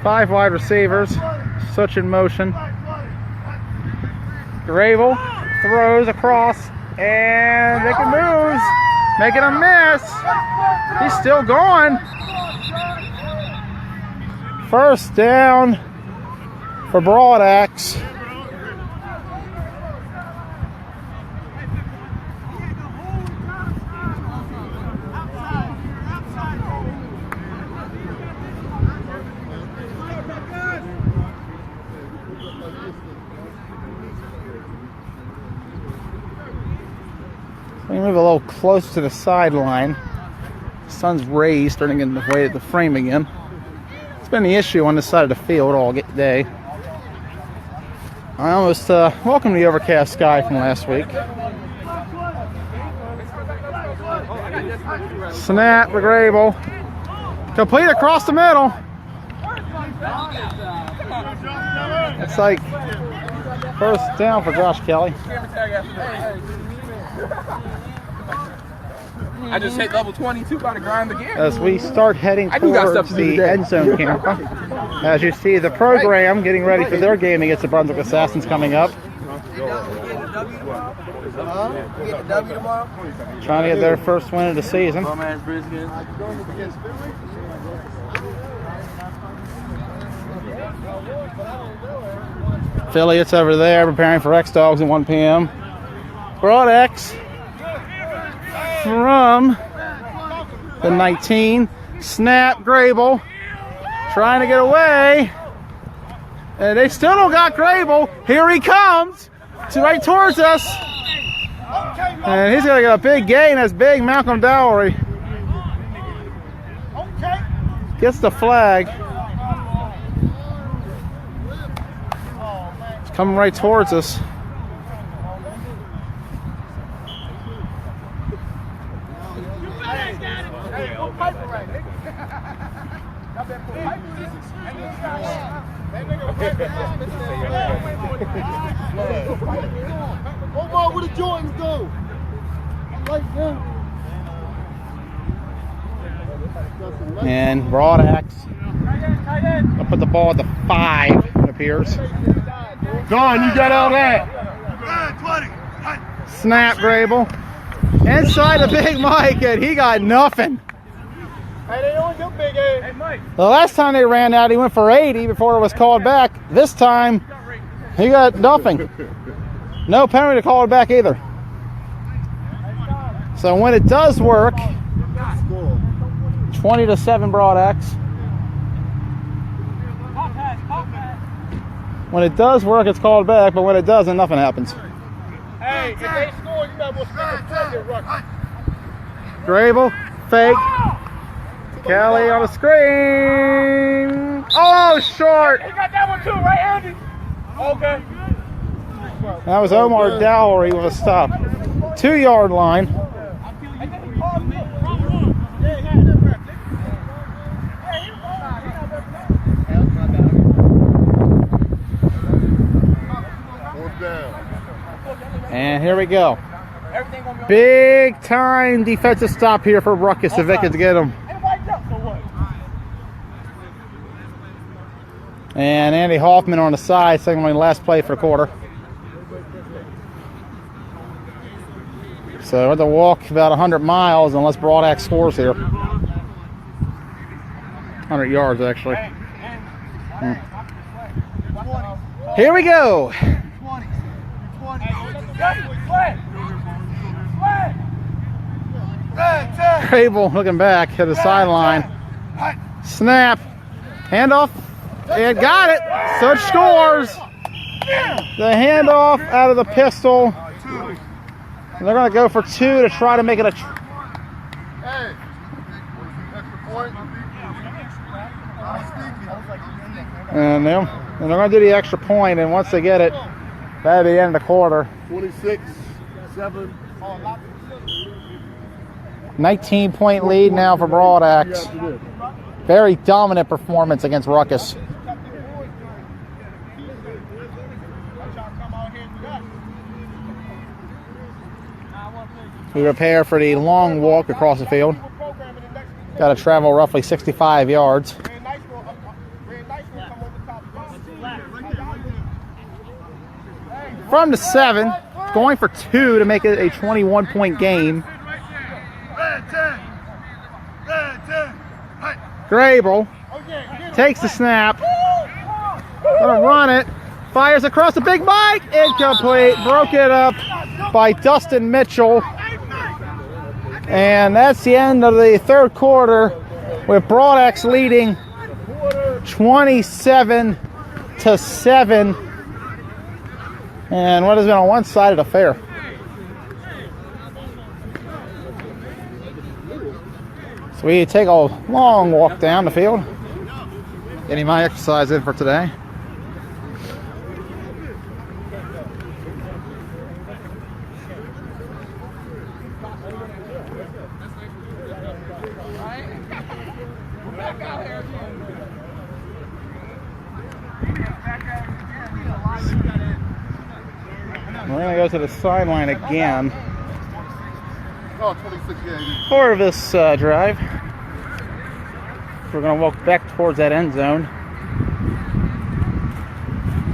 Five wide receivers. Such in motion. Grable throws across and making moves. Making a miss. He's still going. First down for Broad X. We move a little closer to the sideline. Sun's rays starting in the way of the frame again. It's been the issue on this side of the field all day. I almost welcome the overcast sky from last week. Snap, Grable. Complete across the middle. It's like first down for Josh Kelly. I just hit level 22 by the grind again. As we start heading towards the end zone camera. As you see the program getting ready for their game against the Brunswick Assassins coming up. Trying to get their first win of the season. Affiliates over there preparing for X-Dogs at 1 p.m. Broad X from the 19. Snap, Grable trying to get away. And they still don't got Grable. Here he comes. right towards us. And he's gonna get a big gain. That's big Malcolm Dowry. Gets the flag. It's coming right towards us. Omar, where the Jordans go? Like them. And Broad Axe. I'll put the ball at the 5, it appears. Don, you got all that. Snap, Grable. Inside the big Mike, and he got nothing. Hey, they on your big ass. Hey, Mike. The last time they ran out, he went for 80 before it was called back. This time, he got nothing. No penalty to call it back either. So when it does work, 20-7 Broad Axe. When it does work, it's called back, but when it doesn't, nothing happens. Hey, if they score, you got more spin Ruckus. Grable, fake. Kelly on the screen. Oh, short. You got that one too, right, Andy? Okay. That was Omar Dowry with a stop. 2-yard line. And here we go. Big time defensive stop here for Ruckus if they could get him. And Andy Hoffman on the side, signaling last play for the quarter. So we have to walk about 100 miles unless Broad Axe scores here. 100 yards, actually. Here we go. Grable looking back at the sideline. Snap. Handoff. And got it. So it scores. The handoff out of the pistol. And they're going to go for 2 to try to make it a... And they're going to do the extra point, and once they get it, that'll be the end of the quarter. 26-7. 19-point lead now for Broad Axe. Very dominant performance against Ruckus. We prepare for the long walk across the field. Got to travel roughly 65 yards. From the 7, going for 2 to make it a 21-point game. Grable takes the snap. Gonna run it. Fires across the big Mike. Incomplete. Broke it up by Dustin Mitchell. And that's the end of the third quarter with Broad Axe leading 27-7. And what has been a one-sided affair. So we take a long walk down the field. Getting my exercise in for today. We're going to go to the sideline again for this drive. We're going to walk back towards that end zone.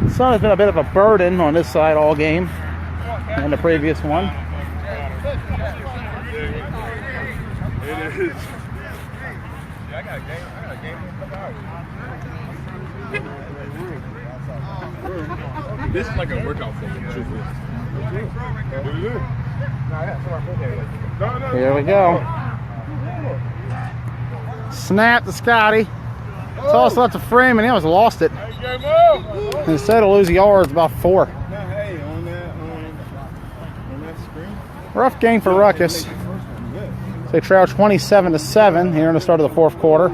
The sun has been a bit of a burden on this side all game and the previous one. It is. I got a game. This is like a workout for me, truthfully. Here we go. Snap to Scotty. Toss left to Freeman. He almost lost it. Instead of losing yards, about 4. Hey, on Rough game for Ruckus. They trail 27-7 here in the start of the fourth quarter.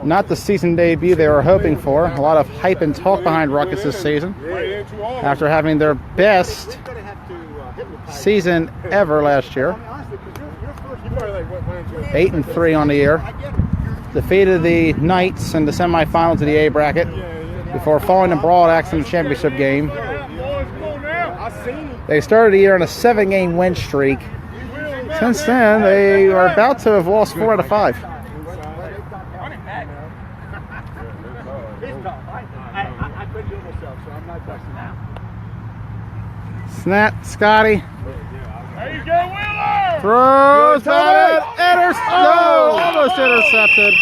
Not the season debut they were hoping for. A lot of hype and talk behind Ruckus this season after having their best season ever last year. 8-3 on the year. Defeated the Knights in the semifinals of the A bracket before falling to Broad Axe in the championship game. They started the year on a 7-game win streak. Since then, they are about to have lost 4 out of 5. Snap, Scotty. There you go, Wheeler! Throws that almost intercepted.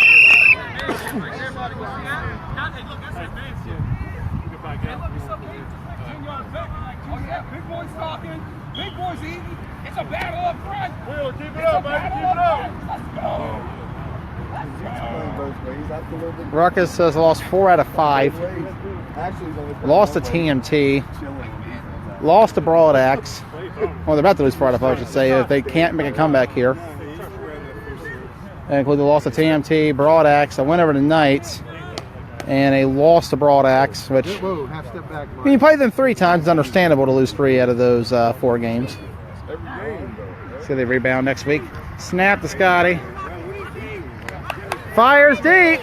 Big boys talking, big boys eating. It's a battle up front. Wheeler, keep it up, baby, keep it up. Let's go. Ruckus has lost 4 out of 5. Lost to TMT. Lost to Broad Axe. Well, they're about to lose 4 out of 5, I should say, if they can't make a comeback here. They include the loss to TMT, Broad Axe, a win over the Knights, and a loss to Broad Axe, which, when you play them 3 times, it's understandable to lose 3 out of those 4 games. See they rebound next week. Snap to Scotty. Fires deep.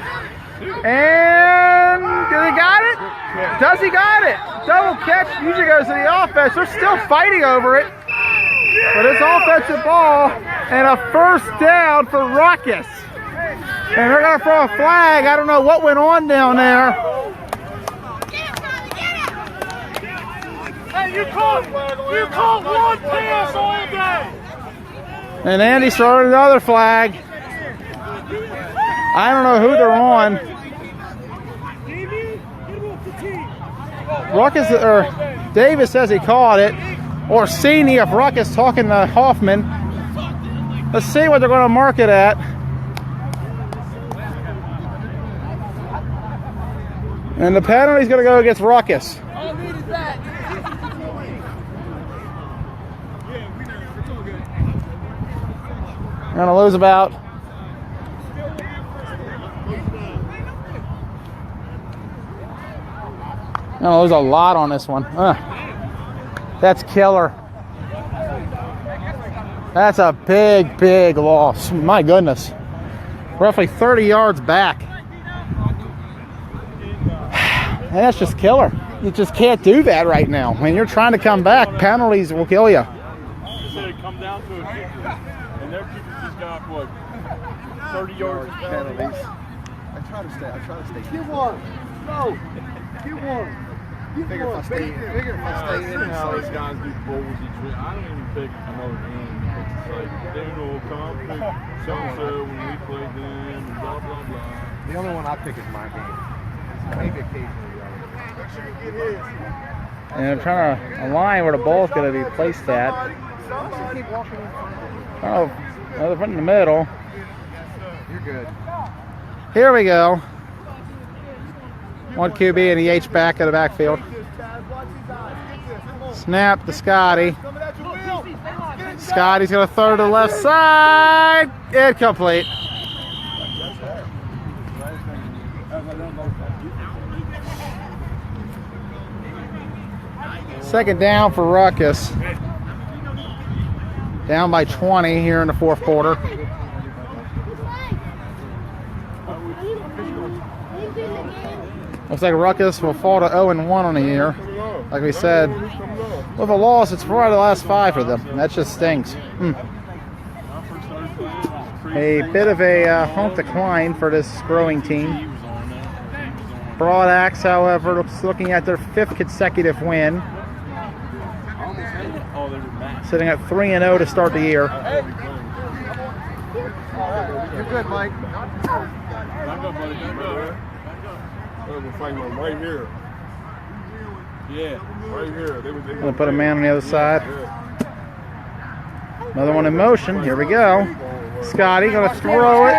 And does he got it? Does he got it? Double catch usually goes to the offense. They're still fighting over it. But it's offensive ball and a first down for Ruckus. And they're going to throw a flag. I don't know what went on down there. Hey, you caught one pass all day. And Andy's throwing another flag. I don't know who they're on. Ruckus or Davis says he caught it. Orsini of Ruckus talking to Hoffman. Let's see what they're going to mark it at. And the penalty's going to go against Ruckus. We're going to lose about there's a lot on this one. That's killer. That's a big, big loss. My goodness. Roughly 30 yards back. And that's just killer. You just can't do that right now. When you're trying to come back, penalties will kill you. They said it come down to a kicker. And their kicker just got, what, 30 yards of penalties. I try to stay. Get one. No. Get one. Figure if I stay in How these guys do bowls each week. I don't even pick another game. It's like, they will come up with so-and-so when we play them and blah, blah, blah. The only one I pick is my game. Maybe occasionally the other. And I'm trying to align where the ball's going to be placed at. Oh, another foot in the middle. You're good. Here we go. One QB and the H back of the backfield. Snap to Scotty. Scotty's going to throw to the left side. Incomplete. Second down for Ruckus. Down by 20 here in the fourth quarter. Looks like Ruckus will fall to 0-1 on the year. Like we said, with a loss, it's 4 out of the last 5 for them. That just stings. A bit of a home decline for this growing team. Broad Axe, however, looking at their 5th consecutive win. Sitting at 3-0 to start the year. You're good, Mike. We're fighting one right here. Yeah, right here. Going to put a man on the other side. Another one in motion. Here we go. Scotty going to throw it.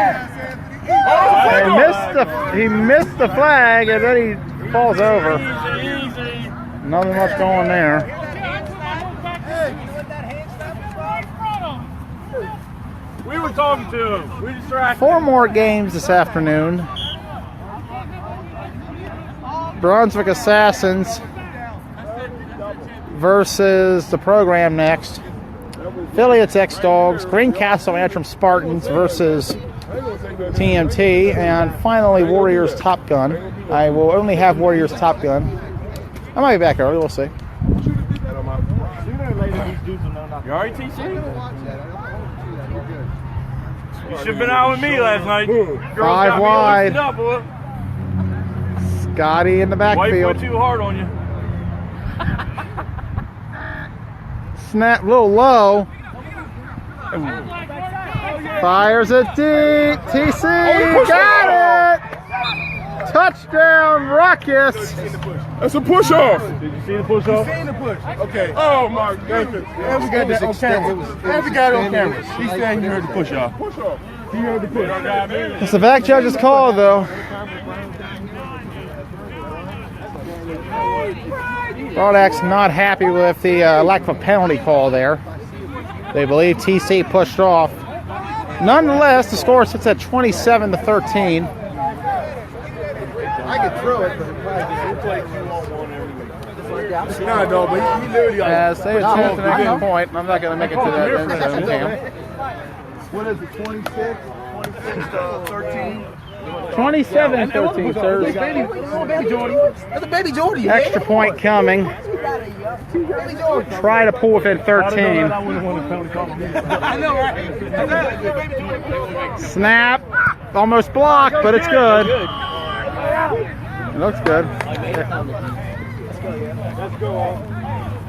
And he missed the flag, and then he falls over. Nothing much going there. We were talking to him. We distracted. 4 more games this afternoon. Brunswick Assassins versus the program next. Affiliates X-Dogs, Greencastle Antrim Spartans versus TMT, and finally Warriors Top Gun. I will only have Warriors Top Gun. I might be back early, we'll see. You alright, TC? You should have been out with me last night. Girls 5 wide. Up, Scotty in the Wife backfield. went too hard on you. Snap, a little low. Fires it deep. TC got it. Touchdown, Ruckus. That's a push off. Did you see the push off? Okay. Oh my goodness. And we got that on camera. And we got it on camera. He said he heard the push off. Push off. He heard the push. It's the back judge's call, though. Broadax not happy with the lack of a penalty call there. They believe TC pushed off. Nonetheless, the score sits at 27-13. I could throw it, but No, but he literally. As they attempt to make a point, I'm not going to make it to that end zone cam. what is it, 26? 13? 27-13, sir. That's a baby Jordy. Extra point coming. Try to pull within 13. Snap. Almost blocked, but it's good. It looks good.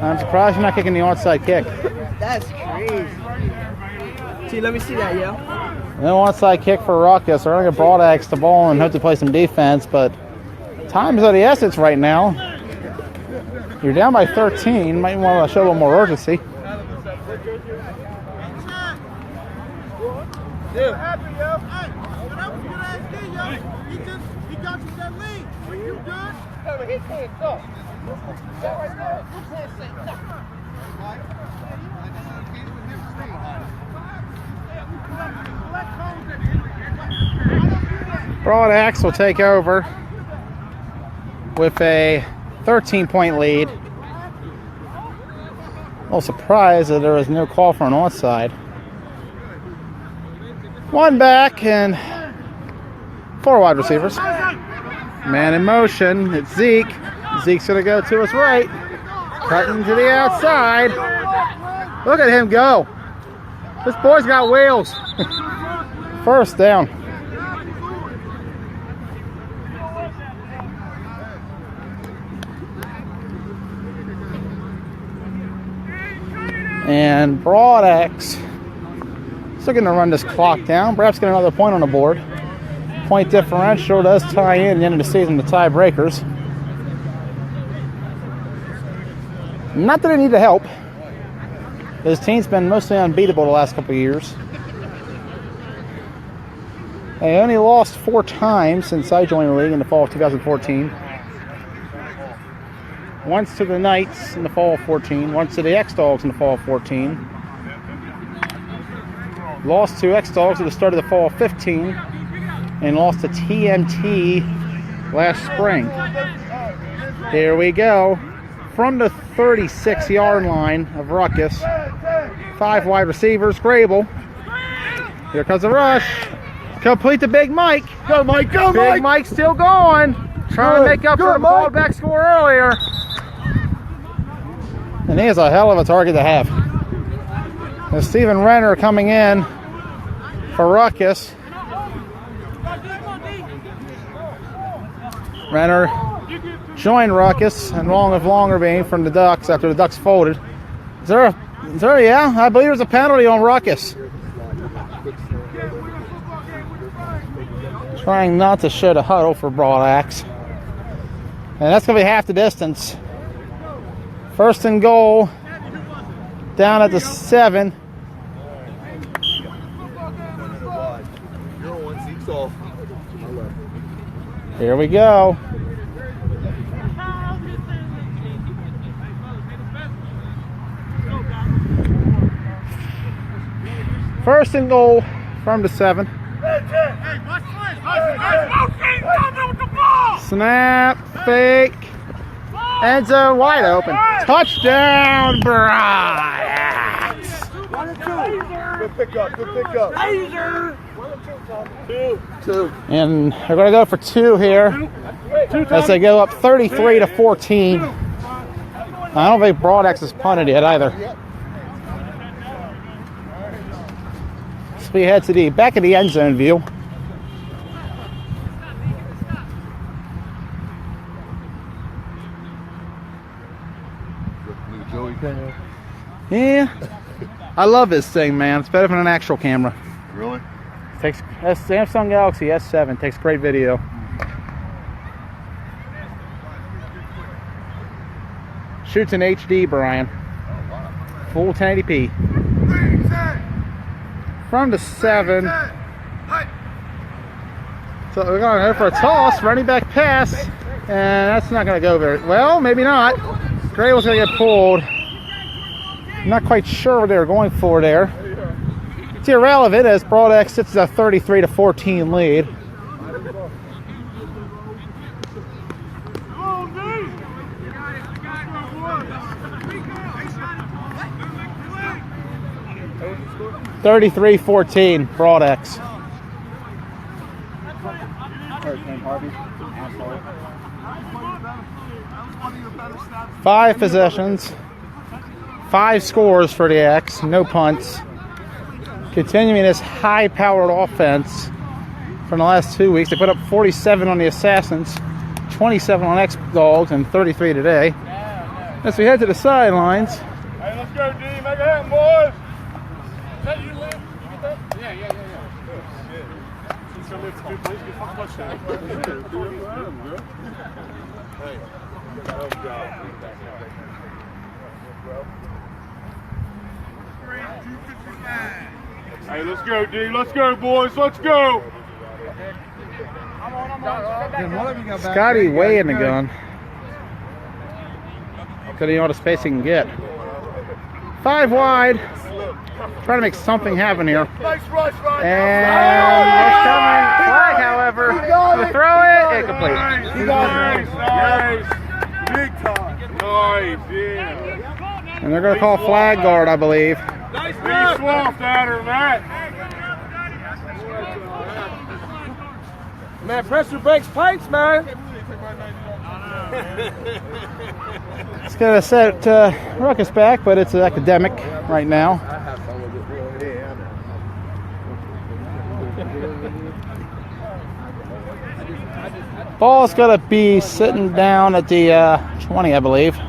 I'm surprised you're not kicking the onside kick. That's crazy. See, let me see that, yo. No onside kick for Ruckus. They're going to broadaxe the ball and hope to play some defense, but time's of the essence right now. You're down by 13. Might want to show a little more urgency. Broadaxe will take over with a 13-point lead. A little surprised that there was no call for an onside. 1 back and 4 wide receivers. Man in motion. It's Zeke. Zeke's going to go to his right. Cutting to the outside. Look at him go. This boy's got wheels. First down. And Broadaxe still going to run this clock down. Perhaps get another point on the board. Point differential does tie in at the end of the season to tiebreakers. Not that they need the help. This team's been mostly unbeatable the last couple of years. They only lost 4 times since I joined the league in the fall of 2014. Once to the Knights in the fall of 14. Once to the X-Dogs in the fall of 14. Lost to X-Dogs at the start of the fall of 15. And lost to TMT last spring. Here we go. From the 36-yard line of Ruckus. 5 wide receivers. Grable. Here comes the rush. Complete to Big Mike. Go, Mike. Go, Mike. Big Mike's still going. Trying to make up for the fallback score earlier. And he is a hell of a target to have. There's Stephen Renner coming in for Ruckus. Renner joined Ruckus and along with Longerbeam from the Ducks after the Ducks folded. Yeah, I believe there's a penalty on Ruckus. Trying not to show the huddle for Broadaxe. And that's going to be half the distance. First and goal, down at the 7. Here we go. First and goal from the 7. Snap, fake, end zone wide open. Touchdown, Bryant. Good pickup, good pickup. Two. And they're going to go for 2 here as they go up 33-14. I don't think Broadex has punted yet either. So we head to the back of the end zone view. New Joey camera. Yeah, I love this thing, man. It's better than an actual camera. Really? Takes Samsung Galaxy S7, takes great video. Shoots in HD, Brian. Full 1080p. From the 7. So we're going to go for a toss, running back pass, and that's not going to go very well. Maybe not. Grable's going to get pulled. I'm not quite sure what they were going for there. It's irrelevant as Broadex sits at a 33-14 lead. (33-14) Broadex. 5 possessions, 5 scores for the X, no punts. Continuing this high-powered offense from the last 2 weeks. They put up 47 on the Assassins, 27 on X-Dogs, and 33 today. As we head to the sidelines. Hey, let's go, D. Make it happen, boys. Is that you, Liv? You get that? Yeah. He's going to live for 2 plays, get 1 touchdown. Hey, good job. Hey, let's go, D. Let's go, boys. Let's go. Scotty way in the gun. Because all the space he can get. 5 wide. Trying to make something happen here. Nice rush, Ryan. And it's coming. Flag, however. To throw it, incomplete. Nice. Big time. Nice, yeah. And they're going to call flag guard, I believe. Nice swamped at her, Matt. Man, pressure breaks pints, man. It's going to set Ruckus back, but it's academic right now. Ball's going to be sitting down at the 20, I believe.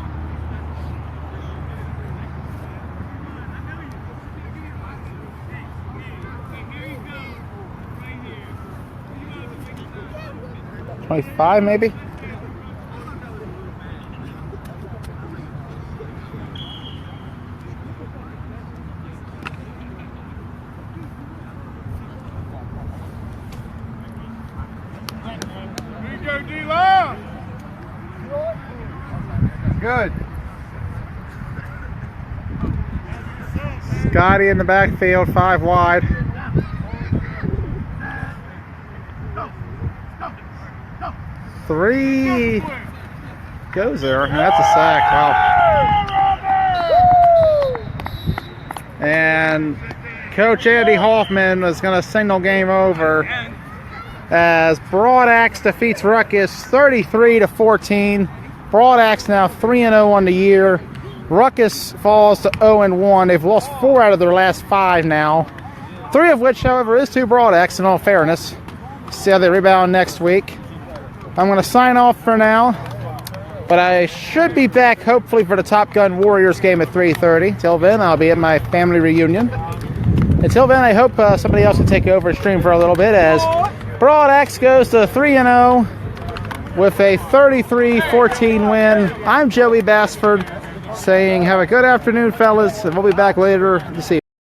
$25 maybe? Good. Scotty in the backfield, 5 wide. Three goes there, and that's a sack. Wow. And Coach Andy Hoffman is going to signal game over as Broadaxe defeats Ruckus 33-14. Broadaxe now 3-0 on the year. Ruckus falls to 0-1. They've lost 4 out of their last 5 now. 3 of which, however, is to Broadaxe, in all fairness. See how they rebound next week. I'm going to sign off for now, but I should be back hopefully for the Top Gun Warriors game at 3:30. Till then, I'll be at my family reunion. Until then, I hope somebody else can take over and stream for a little bit as Broadaxe goes to 3-0 with a 33-14 win. I'm Joey Bassford saying have a good afternoon, fellas, and we'll be back later this evening.